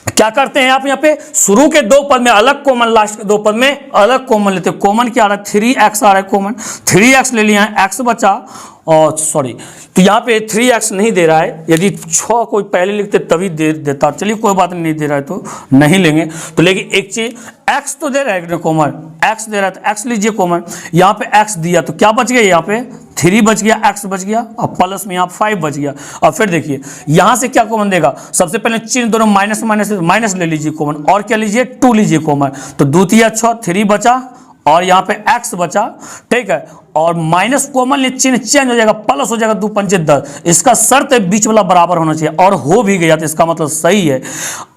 क्या करते हैं आप, यहाँ पे शुरू के 2 पद में अलग कॉमन, लास्ट के 2 पद में अलग कॉमन लेते हैं। कॉमन क्या आ रहा है, 3x आ रहा है कॉमन, 3x ले लिया है, x बचा, और सॉरी तो यहाँ पे 3x नहीं दे रहा है, यदि 6 कोई पहले लिखते तभी देता। चलिए कोई बात नहीं दे रहा है तो नहीं लेंगे। तो लेकिन एक चीज x तो दे रहा है कॉमन, x दे रहा है तो x लीजिए कॉमन। यहाँ पे x दिया तो क्या बच गया, यहाँ पे 3 बच गया, x बच गया, और प्लस में यहाँ 5 बच गया। और फिर देखिए यहाँ से क्या कॉमन देगा, सबसे पहले चिन्ह दोनों माइनस माइनस माइनस ले लीजिए कॉमन, और क्या लीजिए 2 लीजिए कॉमन, तो 2 3 6, 3 बचा और यहाँ पे x बचा। ठीक है, और माइनस कॉमन चिन्ह चेंज हो जाएगा, प्लस हो जाएगा, 2 पंचे 10। इसका शर्त है बीच वाला बराबर होना चाहिए, और हो भी गया तो इसका मतलब सही है।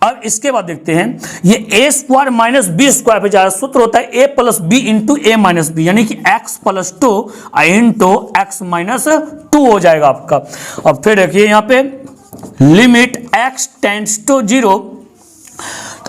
अब इसके बाद देखते हैं, ये a square minus B square पे जाएगा। सूत्र होता है a plus B into A minus B, यानी कि x plus 2 into X minus 2 हो जाएगा आपका। अब फिर देखिए यहाँ पे limit x tends to 0,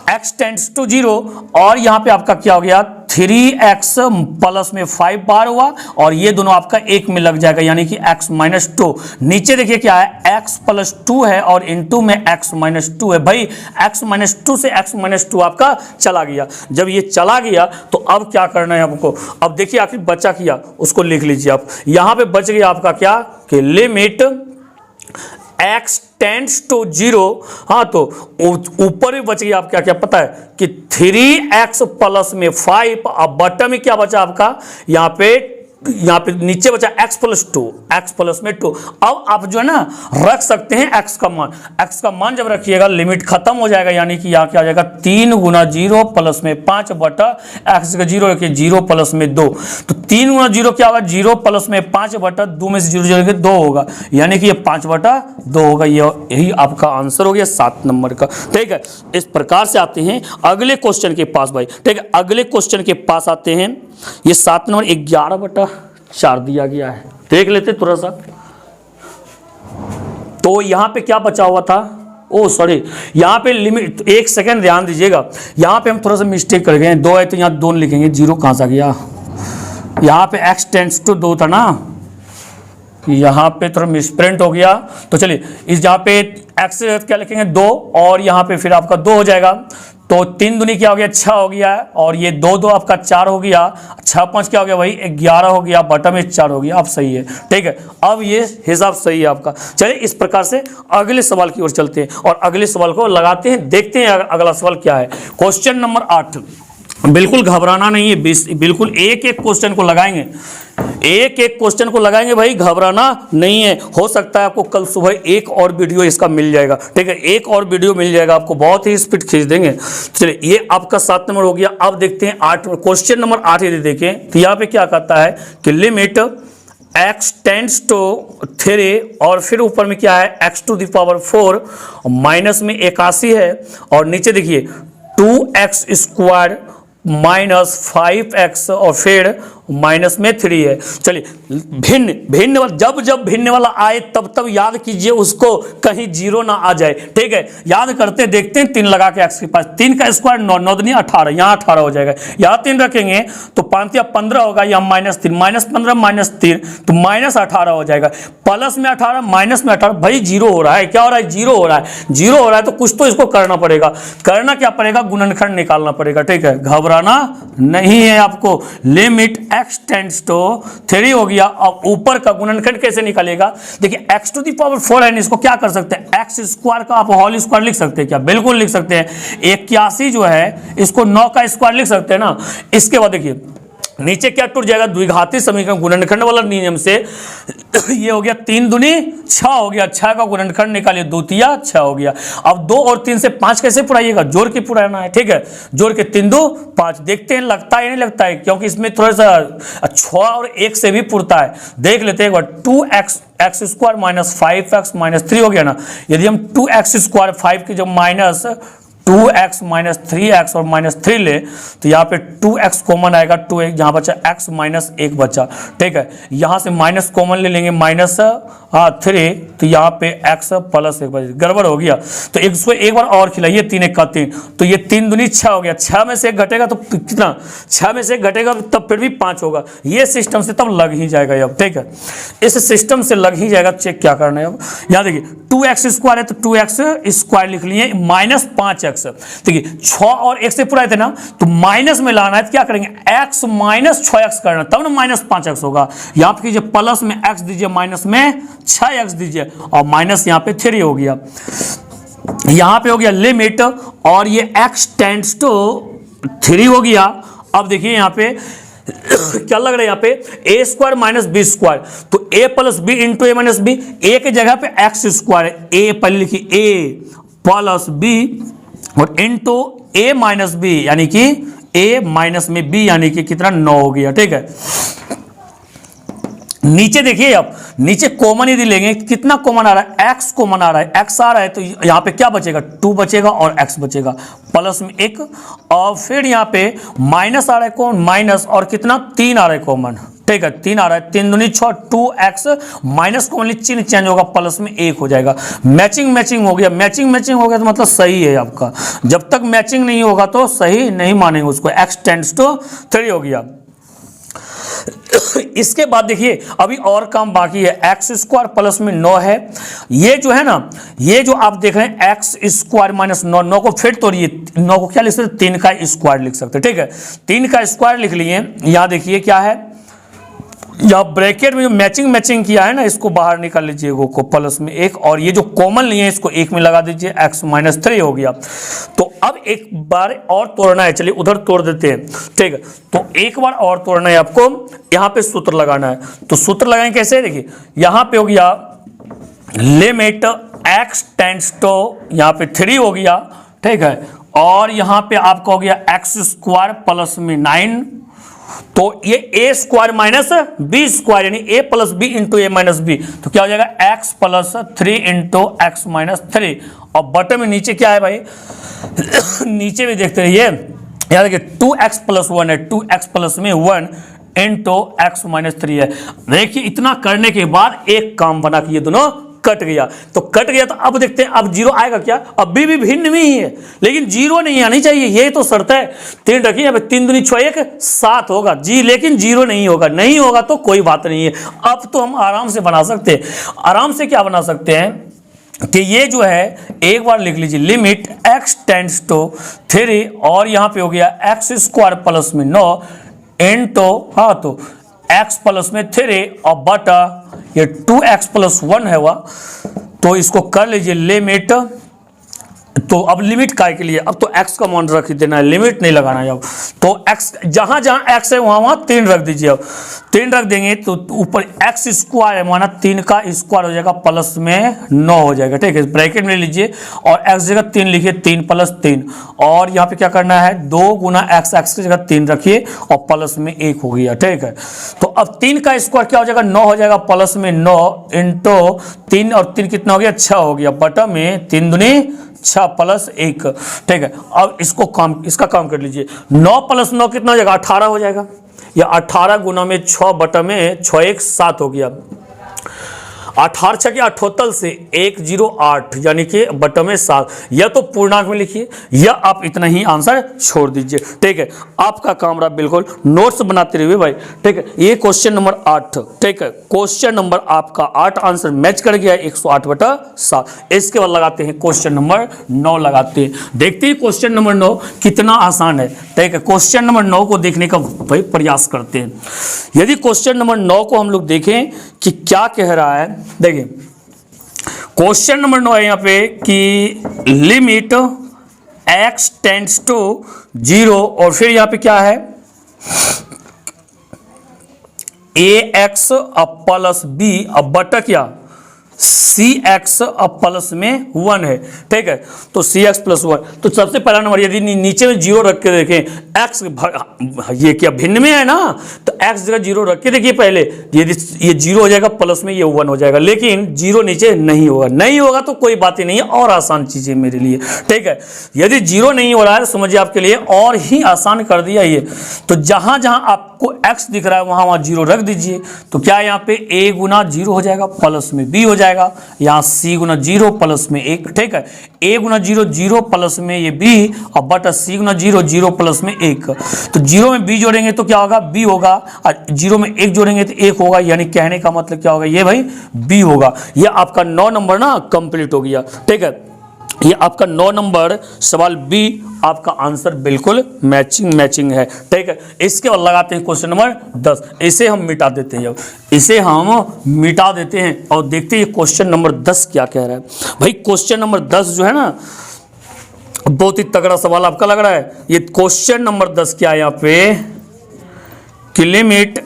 x tends to 0 और यहाँ पे आपका क्या हो गया 3x प्लस में 5 बार हुआ और ये दोनों आपका एक में लग जाएगा यानी कि x माइनस 2। नीचे देखिए क्या है x प्लस 2 है और इनटू में x माइनस 2 है। भाई x माइनस 2 से x माइनस 2 आपका चला गया। जब ये चला गया तो अब क्या करना है आपको, अब देखिए आखिर बचा किया उसको लिख लीजिए आप। यहां पे बच गया आपका क्या कि लिमिट x टेंड्स टू 0। हाँ तो ऊपर भी बच गया आप क्या क्या पता है कि 3x प्लस में 5। अब बटन में क्या बचा आपका, यहाँ पे नीचे बचा x प्लस 2, x प्लस में 2। अब आप जो है ना रख सकते हैं x का मान जब रखिएगा लिमिट खत्म हो जाएगा यानी कि यहाँ क्या आ जाएगा 3 गुना 0 प्लस में 5 बटा x का 0 रखिए 0 प्लस में 2। तो 3 गुना 0 क्या होगा 0 प्लस में 5 बटा 2 में से 0 0 2 होगा यानी कि ये 5 बटा 2 होगा। यही आपका आंसर हो गया 7 नंबर का। ठीक है, इस प्रकार से आते हैं अगले क्वेश्चन के पास भाई। ठीक है, अगले क्वेश्चन के पास आते हैं। ये 7 नंबर 11/4 दिया गया है, देख लेते थोड़ा सा। तो यहां पे क्या बचा हुआ था, ओ सॉरी यहां पे लिमिट, एक सेकंड ध्यान दीजिएगा, यहां पे हम थोड़ा सा मिस्टेक कर गए। 2 है तो यहां 2 लिखेंगे, 0 कहां से आ गया, यहां पे x टेंड्स टू 2 था ना, यहां पे थोड़ा मिसप्रिंट हो गया। तो चलिए इस जहां पे x क्या लिखेंगे 2 और यहां पे फिर आपका 2 हो जाएगा। तो 3 दूनी क्या हो गया 6 हो गया और ये 2 2 आपका 4 हो गया, 6 5 क्या हो गया भाई 11 हो गया, बटन में 4 हो गया। अब सही है, ठीक है, अब ये हिसाब सही है आपका। चलिए इस प्रकार से अगले सवाल की ओर चलते हैं और अगले सवाल को लगाते हैं, देखते हैं अगला सवाल क्या है। Question number 8। बिल्कुल घबराना नहीं है, बिल्कुल एक एक क्वेश्चन को लगाएंगे, एक एक क्वेश्चन को लगाएंगे भाई, घबराना नहीं है। हो सकता है आपको कल सुबह एक और वीडियो इसका मिल जाएगा। ठीक है, एक और वीडियो मिल जाएगा आपको, बहुत ही स्पीड खींच देंगे। चलिए ये आपका 7 नंबर हो गया। अब देखते हैं 8 क्वेश्चन नंबर 8 यदि देखें तो यहाँ पे क्या कहता है कि लिमिट x टेंड्स टू 3 और फिर ऊपर में क्या है x to the power 4 minus में 81 है और नीचे देखिए 2x स्क्वायर माइनस 5x और फिर माइनस में 3 है। चलिए भिन्न जब भिन्न वाला आए तब याद कीजिए उसको, कहीं 0 ना आ जाए। ठीक है, याद करते देखते हैं 3 लगा के x के पास, 3 का स्क्वायर 9 9 दूनी 18, यहाँ 18 हो जाएगा। यहाँ 3 रखेंगे तो 5 या 15 होगा, यहाँ -3 -15 -3 तो -18 हो जाएगा। प्लस में 18 माइनस में 18, भाई 0 हो रहा है, क्या हो रहा है 0 हो रहा है, 0 हो रहा है तो कुछ तो इसको करना पड़ेगा। करना क्या पड़ेगा, गुणनखंड निकालना पड़ेगा। ठीक है, घबराना नहीं है आपको। लिमिट x टेंड्स टू 3 हो गया। अब ऊपर का गुणनखंड कैसे निकालेगा, देखिए x टू द पावर 4 है, इसको क्या कर सकते हैं x स्क्वायर का आप होल स्क्वायर लिख सकते हैं क्या, बिल्कुल लिख सकते हैं। 81 जो है इसको 9 का स्क्वायर लिख सकते हैं ना। इसके बाद देखिए नीचे क्या टूट जाएगा, द्विघाती समीकरण गुणनखंड वाला नियम से ये हो गया 3 दूनी 6 हो गया, 6 का गुणनखंड निकालिए 2 तिया 6 हो गया। अब 2 और 3 से 5 कैसे पुराइएगा, जोड़ के पुराना है। ठीक है, जोड़ के 3 2 5, देखते हैं लगता है नहीं लगता है, क्योंकि इसमें थोड़ा सा 6 और 1 से भी पुरता है। देख लेते हैं एक बार, 2x square minus 5x minus 3 हो गया ना। यदि हम 2x स्क्वायर 5 की जब माइनस 2x माइनस 3x और माइनस 3 ले तो यहाँ पे 2x कॉमन आएगा, 2 यहाँ बचा x माइनस 1 बचा। ठीक है, यहाँ से माइनस कॉमन ले लेंगे माइनस 3 तो यहाँ पे x प्लस 1 बचा, गड़बड़ हो गया। तो इसको एक बार और खिलाइए, 3 1 का 3, तो ये 3 दूनी 6 हो गया। 6 में से 1 घटेगा तो कितना, 6 में से 1 घटेगा तब फिर भी 5 होगा। ये सिस्टम से तब लग ही जाएगा अब। ठीक है, इस सिस्टम से लग ही जाएगा। चेक क्या करना है अब, यहाँ देखिए 2x स्क्वायर है तो 2x स्क्वायर लिख लिए माइनस 5x। देखिए 6 और 1 से पुराए थे ना, तो माइनस में लाना है तो क्या करेंगे x माइनस 6x करना, तब ना माइनस 5x होगा। यहाँ पे कीजिए प्लस में x दीजिए, माइनस में 6x दीजिए और माइनस यहाँ पे 3 हो गया। यहाँ पे हो गया लिमिट और ये x टेंड्स टू 3 हो गया। अब देखिए यहाँ पे क्या लग रहा है, यहाँ पे a square minus B square, तो a plus B into A minus B, A की जगह पे x स्क्वायर है, a पहले लिखिए a प्लस बी और इंटू a माइनस बी यानी कि a माइनस में b यानी कि कितना 9 हो गया। ठीक है, नीचे देखिए, अब नीचे कॉमन यदि लेंगे कितना कॉमन आ रहा है, x कॉमन आ रहा है, x आ रहा है तो यहाँ पे क्या बचेगा 2 बचेगा और x बचेगा प्लस में 1 और फिर यहाँ पे माइनस आ रहा है कौन, माइनस और कितना 3 आ रहा है कॉमन, ठीक है 3 आ रहा है, 3 दूनी 6, 2x माइनस को चिन्ह चेंज होगा, प्लस में 1 हो जाएगा। मैचिंग हो गया, मैचिंग हो गया तो मतलब सही है आपका। जब तक मैचिंग नहीं होगा तो सही नहीं मानेंगे उसको। x टेंड्स टू 3 हो गया। इसके बाद देखिए अभी और काम बाकी है। एक्स स्क्वायर प्लस में 9 है। ये जो है ना, ये जो आप देख रहे हैं एक्स स्क्वायर माइनस 9, 9 को फिर तोड़िए, 9 को क्या लिख सकते, 3 का स्क्वायर लिख सकते, ठीक है 3 का स्क्वायर लिख लिए। यहां देखिए क्या है, या ब्रैकेट में जो मैचिंग किया है ना, इसको बाहर निकाल लीजिए को प्लस में 1, और ये जो कॉमन लिए है इसको 1 में लगा दीजिए, x माइनस 3 हो गया। तो अब एक बार और तोड़ना है, चलिए उधर तोड़ देते हैं, ठीक है। तो एक बार और तोड़ना है आपको, यहाँ पे सूत्र लगाना है। तो सूत्र लगाएं कैसे, देखिए यहाँ पे हो गया लिमिट x टेंड्स टू, यहाँ पे 3 हो गया, ठीक है, और यहाँ पे आपका हो गया x स्क्वायर प्लस में 9। तो ये a square minus b square यानी a plus B into A minus B, तो क्या हो जाएगा x plus 3 into X minus 3। और बटन में नीचे क्या है भाई नीचे भी देखते रहिए, यहाँ देखिए 2x प्लस 1 है, 2x प्लस में 1 इंटू एक्स माइनस 3 है। देखिए इतना करने के बाद एक काम बना कि ये दोनों कट गया। तो कट गया तो अब देखते हैं अब जीरो आएगा क्या, अब भी भिन्न में ही है लेकिन जीरो नहीं आनी चाहिए, ये तो शर्त है। 3 रखिए, अब 3 दूनी 6 1 7 होगा जी, लेकिन जीरो नहीं होगा, नहीं होगा तो कोई बात नहीं है। अब तो हम आराम से बना सकते हैं, आराम से क्या बना सकते हैं कि ये जो है एक बार लिख लीजिए लिमिट x टेंड्स टू 3, और यहाँ पे हो गया x स्क्वायर प्लस में 9 इंटू, हाँ तो x प्लस में 3 और बटा ये 2x प्लस 1 है वह, तो इसको कर लीजिए लिमिट। तो अब लिमिट काय के लिए, अब तो x का मान रख देना है, लिमिट नहीं लगाना है। अब तो x जहां जहां x है वहां 3 रख दीजिए। अब 3 रख देंगे तो ऊपर x स्क्वायर है माना 3 का स्क्वायर हो जाएगा, प्लस में 9 हो जाएगा, ठीक है ब्रैकेट में लीजिए, और x जगह 3 लिखिए, 3 प्लस 3, और यहाँ पे क्या करना है 2 गुना x की जगह 3 रखिए और प्लस में 1 हो गया, ठीक है। तो अब 3 का स्क्वायर क्या हो जाएगा 9 हो जाएगा, प्लस में 9 इंटू 3 और 3 कितना हो गया 6 हो गया, बटा में 3 दूनी 6 प्लस 1, ठीक है। अब इसका काम कर लीजिए, 9 प्लस 9 कितना हो जाएगा 18 हो जाएगा, या 18 गुना में 6 बटा में 6 1 7 हो गया, 18 6 के 78 से 108 यानी कि बटा में 7, या तो पूर्णांक में लिखिए या आप इतना ही आंसर छोड़ दीजिए, ठीक है। आपका काम रहा बिल्कुल नोट्स बनाते रहिए भाई, ठीक है। ये क्वेश्चन नंबर 8, ठीक है, क्वेश्चन नंबर आपका 8 आंसर मैच कर गया 108/7। इसके बाद लगाते हैं क्वेश्चन नंबर 9 लगाते हैं, देखते हैं क्वेश्चन नंबर 9 कितना आसान है, ठीक है। क्वेश्चन नंबर 9 को देखने का भाई प्रयास करते हैं। यदि क्वेश्चन नंबर 9 को हम लोग देखें कि क्या कह रहा है, देखिए क्वेश्चन नंबर 9 है यहाँ पे कि लिमिट x टेंड्स टू 0, और फिर यहाँ पे क्या है ax अब प्लस b अब बटा क्या cx अब प्लस में 1 है, ठीक है। तो cx प्लस 1, तो सबसे पहला नंबर यदि नीचे में 0 रख के देखें, x ये क्या भिन्न में है ना, तो x जगह 0 रख के देखिए पहले, यदि ये 0 हो जाएगा प्लस में ये 1 हो जाएगा, लेकिन 0 नीचे नहीं होगा तो कोई बात ही नहीं है, और आसान चीज है मेरे लिए, ठीक है। यदि 0 नहीं हो रहा है समझिए आपके लिए और ही आसान कर दिया ये, तो जहां जहां आपको x दिख रहा है वहां 0 रख दीजिए। तो क्या यहाँ पे a गुना 0 हो जाएगा, प्लस में b हो जाएगा, यहाँ c गुना 0 प्लस में 1, ठीक है। a गुना 0 0 प्लस में ये b, और बटा c गुना 0 0 प्लस में 1, तो 0 में b जोड़ेंगे तो क्या होगा b होगा, और 0 में 1 जोड़ेंगे तो 1 होगा, यानी कहने का मतलब क्या होगा ये भाई b होगा। ये आपका 9 नंबर ना कंप्लीट हो गया, ठीक है। ये आपका 9 नंबर सवाल बी आपका आंसर बिल्कुल मैचिंग है, ठीक है। इसके बाद लगाते हैं क्वेश्चन नंबर 10, इसे हम मिटा देते हैं, इसे हम मिटा देते हैं और देखते हैं क्वेश्चन नंबर 10 क्या कह रहा है। भाई क्वेश्चन नंबर 10 जो है ना बहुत ही तगड़ा सवाल आपका लग रहा है। ये क्वेश्चन नंबर 10 क्या है यहाँ पे कि लिमिट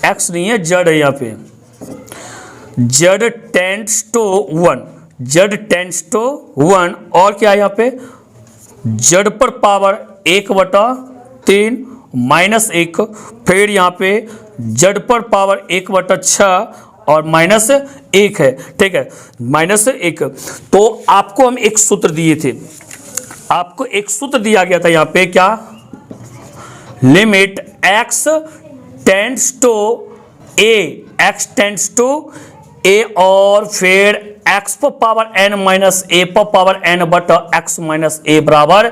x नहीं है z है, यहाँ पे z tends to 1, z tends to 1, और क्या है यहाँ पे z पर पावर 1/3 माइनस 1, फिर यहाँ पे z पर पावर 1/6 और माइनस 1 है, ठीक है, माइनस 1। तो आपको हम एक सूत्र दिए थे, आपको एक सूत्र दिया गया था यहाँ पे क्या limit x tends to A, X tends to A और फिर एक्स पर पावर एन माइनस ए पर power N but X minus A बराबर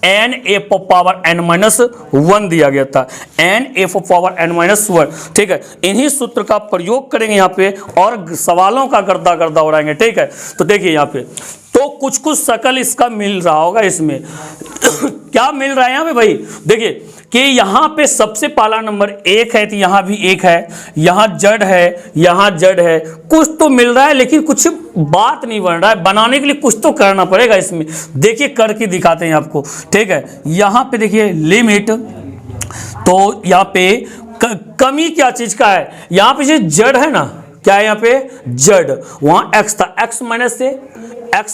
एन ए पर पावर एन माइनस 1 दिया गया था, एन ए पर पावर एन माइनस 1। ठीक है, इन्हीं सूत्र का प्रयोग करेंगे यहाँ पे और सवालों का गर्दा गर्दा उड़ाएंगे। ठीक है, तो देखिए यहाँ पे तो कुछ कुछ शकल इसका मिल रहा होगा इसमें क्या मिल रहा है यहाँ पे भाई, देखिए कि यहाँ पे सबसे पहला नंबर 1 है, तो यहाँ भी 1 है, यहाँ जड़ है, यहाँ जड़ है, कुछ तो मिल रहा है लेकिन कुछ बात नहीं बन रहा है। बनाने के लिए कुछ तो करना पड़ेगा इसमें। देखिए करके दिखाते हैं आपको। ठीक है, यहाँ पे देखिए लिमिट, तो यहाँ पे कमी क्या चीज का है, यहाँ पे जो जड़ है ना, क्या है यहाँ पे जड़, वहां एक्स था, एक्स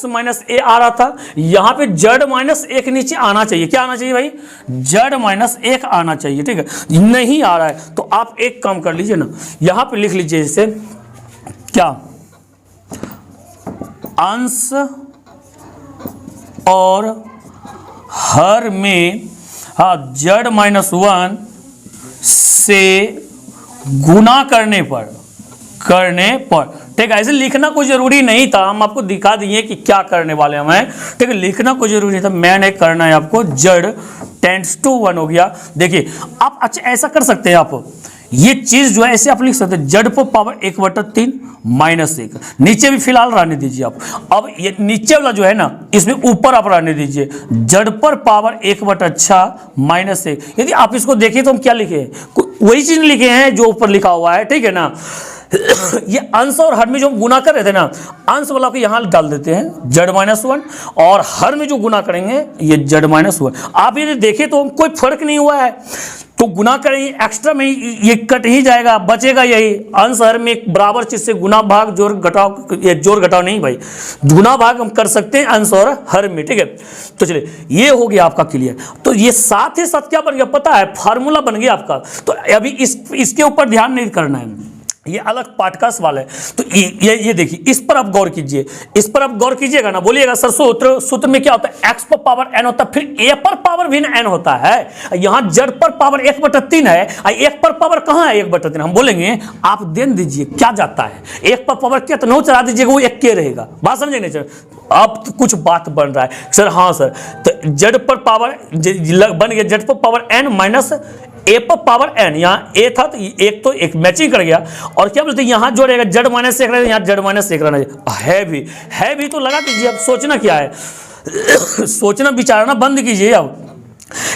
माइनस ए आ रहा था, यहाँ पे जड़ माइनस 1 नीचे आना चाहिए। क्या आना चाहिए भाई, जड़ माइनस 1 आना चाहिए। ठीक है, नहीं आ रहा है तो आप एक काम कर लीजिए ना, यहाँ पे लिख लीजिए जैसे क्या, अंश और हर में हाँ जड़ माइनस 1 से गुना करने पर ठीक है, ऐसे लिखना कोई जरूरी नहीं था, हम आपको दिखा दिए कि क्या करने वाले हमें। ठीक है, लिखना कोई जरूरी नहीं था, मैंने करना है आपको, जड़ टेंड्स टू 1 हो गया। देखिए आप अच्छा ऐसा कर सकते हैं, आप ये चीज जो है ऐसे आप लिख सकते हैं, जड़ पर पावर 1/3 माइनस 1, नीचे भी फिलहाल रहने दीजिए आप। अब ये नीचे वाला जो है ना, इसमें ऊपर आप रहने दीजिए, जड़ पर पावर 1/6 माइनस 1। यदि आप इसको देखिए तो हम क्या लिखे हैं, वही चीज लिखे हैं जो ऊपर लिखा हुआ है। ठीक है ना, ये अंश और हर में जो गुना कर रहे थे ना, अंश वाला को यहां डाल देते हैं जड़ माइनस 1, और हर में जो गुना करेंगे ये जड़ माइनस 1। आप ये देखें तो कोई फर्क नहीं हुआ है, तो गुना करेंगे एक्स्ट्रा में ये कट ही जाएगा, बचेगा यही अंश हर में एक बराबर चीज से गुना भाग जोड़ घटाव, ये जोड़ घटाव नहीं भाई, गुना भाग हम कर सकते हैं अंश और हर में। ठीक है, तो चलिए ये हो गया आपका क्लियर। तो ये साथ ही साथ क्या बन गया पता है, फार्मूला बन गया आपका। तो अभी इसके ऊपर ध्यान नहीं करना है, ये अलग पाठ का सवाल है। तो ये देखिए, इस पर आप गौर कीजिए, इस पर आप गौर कीजिएगा ना, बोलिएगा सर सूत्र में क्या होता है, x पर पावर n होता है, फिर a पर पावर भी n होता है। यहां जड़ पर पावर 1/3 है, 1 पर पावर कहां है 1/3, हम बोलेंगे आप देन दीजिए क्या जाता है, 1 पर पावर कितना चला दीजिएगा, वो 1 के रहेगा। बात समझे नहीं सर, अब तो कुछ बात बन रहा है सर। हाँ सर, तो जड़ पर पावर बन गया, जड़ पर पावर n माइनस ए पर पावर एन, यहाँ ए था तो एक मैचिंग कर गया, और क्या बोलते हैं यहाँ जोड़ेगा जड़ माइनस 1 रहना, यहाँ जड़ माइनस 1 रहना है भी तो लगा दीजिए। अब सोचना क्या है, सोचना विचारना बंद कीजिए। अब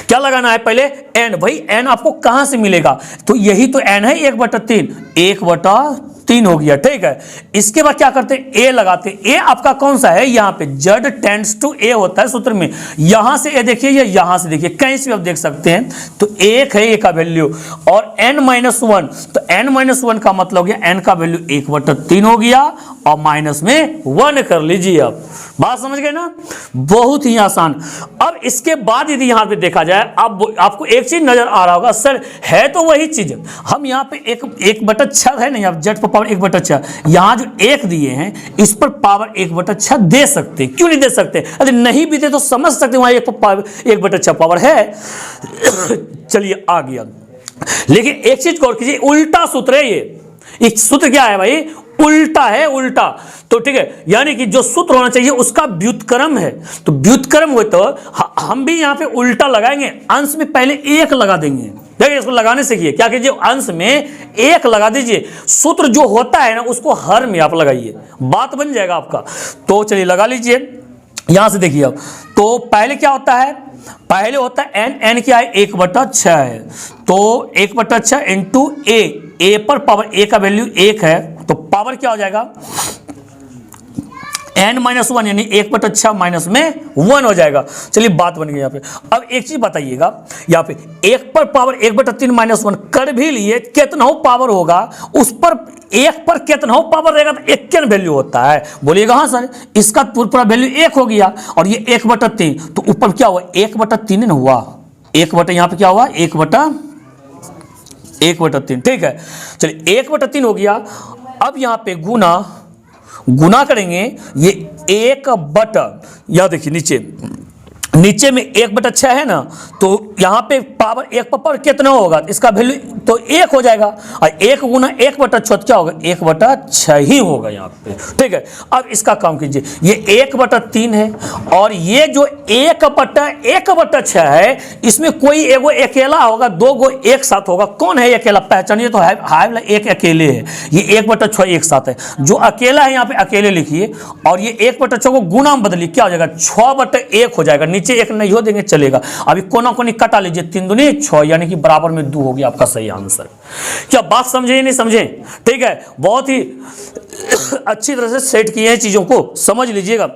क्या लगाना है, पहले एन, भाई एन आपको कहां से मिलेगा, तो यही तो एन है 1/3, 1/3 हो गया। ठीक है, इसके बाद क्या करते हैं, ए लगाते हैं। ए आपका कौन सा है, यहाँ पे जड़ टेंड्स टू ए होता है सूत्र में, यहां से ए देखिए या यहां से देखिए, कहीं से आप देख सकते हैं। तो 1 है ए का वैल्यू, और n-1, तो n-1 का मतलब हो गया n का वैल्यू 1/3 हो गया, और माइनस में 1 कर लीजिए। अब बात समझ गए ना, बहुत ही आसान। अब इसके बाद यदि यहां पे देखा जाए, अब आपको एक चीज नजर आ रहा होगा, सर है तो वही चीज, हम यहाँ पे 1/6 है नहीं, जड़ पर पावर 1/6, यहाँ जो 1 दिए हैं इस पर पावर 1/6 दे सकते, क्यों नहीं दे सकते, अरे नहीं भी दे तो समझ सकते वहां 1/6 पावर है। चलिए आ गया, लेकिन एक चीज गौर कीजिए, उल्टा सूत्र है ये सूत्र क्या है भाई, उल्टा है, उल्टा। तो ठीक है, यानी कि जो सूत्र होना चाहिए उसका व्युत्क्रम है, तो व्युत्क्रम हो तो हम भी यहाँ पे उल्टा लगाएंगे, अंश में पहले 1 लगा देंगे। देखिए इसको लगाने से किए क्या कीजिए, अंश में 1 लगा दीजिए, सूत्र जो होता है ना उसको हर में आप लगाइए, बात बन जाएगा आपका। तो चलिए लगा लीजिए, यहां से देखिए। अब तो पहले क्या होता है, पहले होता है n क्या है 1/6 है, तो 1/6 इंटू ए पर पावर ए का वैल्यू 1 है, तो पावर क्या हो जाएगा n-1, यानी 1/6 माइनस में 1 हो जाएगा। चलिए बात बन गई यहाँ पे। अब एक चीज बताइएगा, यहाँ पे 1 पर पावर 1/3 माइनस 1 कर भी लिए, कितना हो पावर होगा उस पर, 1 पर कितना हो पावर रहेगा तो 1 के वैल्यू होता है, बोलिएगा हाँ सर, इसका पूरा वैल्यू 1 हो गया, और ये 1/3, तो ऊपर क्या हुआ 1/3 ना हुआ, 1 यहाँ पे क्या हुआ 1/3। ठीक है, चलिए 1/3 हो गया। अब यहाँ पे गुना करेंगे, ये 1 यहां देखिए नीचे में 1/6 है ना, तो यहां पे पावर 1 पर पावर कितना होगा, इसका वैल्यू तो 1 हो जाएगा, और 1 गुना 1/6 क्या होगा, 1/6 ही होगा यहाँ पे। ठीक है, अब इसका काम कीजिए, ये 1/3 है, और ये जो 1/6 है इसमें कोई एगो अकेला होगा, 2 गो एक साथ होगा। कौन है अकेला, पहचानिए तो है एक अकेले है, ये 1/6 एक साथ है। जो अकेला है यहाँ पे अकेले लिखिए, और ये 1/6 को गुना में बदलिए, क्या हो जाएगा, 6/1 हो जाएगा। नीचे 1 नहीं हो देंगे चलेगा। अभी कोना कोनी कटा लीजिए, 3 दूनी 6, यानी कि बराबर में 2 हो गया आपका सही आंसर। क्या बात समझे या नहीं समझे? ठीक है, बहुत ही अच्छी तरह से सेट किए हैं चीजों को, समझ लीजिएगा।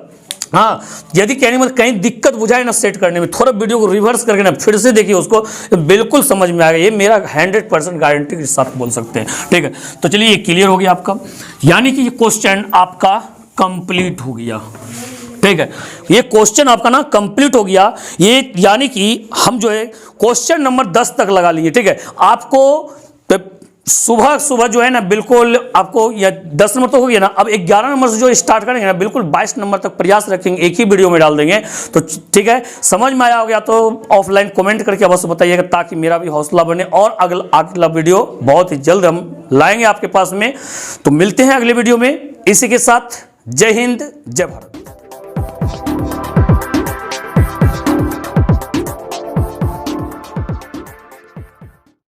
हाँ, यदि कहने में कहीं दिक्कत बुझाए ना सेट करने में, थोड़ा वीडियो को रिवर्स करके ना फिर से देखिए उसको, बिल्कुल समझ में आएगा। ये मेरा 100% गारंटी के साथ बोल सकते हैं। ठीक है, तो चलिए ये क्लियर हो गया आपका, यानी कि ये क्वेश्चन आपका कंप्लीट हो गया। ठीक है, ये क्वेश्चन आपका ना कंप्लीट हो गया। ये यानी कि हम जो है क्वेश्चन नंबर 10 तक लगा लिए। ठीक है, आपको सुबह सुबह जो है ना बिल्कुल आपको या 10 नंबर तो हो गया ना, अब 11 नंबर से जो स्टार्ट करेंगे ना बिल्कुल 22 नंबर तक प्रयास रखेंगे, एक ही वीडियो में डाल देंगे। तो ठीक है, समझ में आया हो गया तो ऑफलाइन कमेंट करके अवश्य बताइएगा, ताकि मेरा भी हौसला बने, और अगला वीडियो बहुत ही जल्द हम लाएंगे आपके पास में। तो मिलते हैं अगले वीडियो में। इसी के साथ जय हिंद, जय भारत।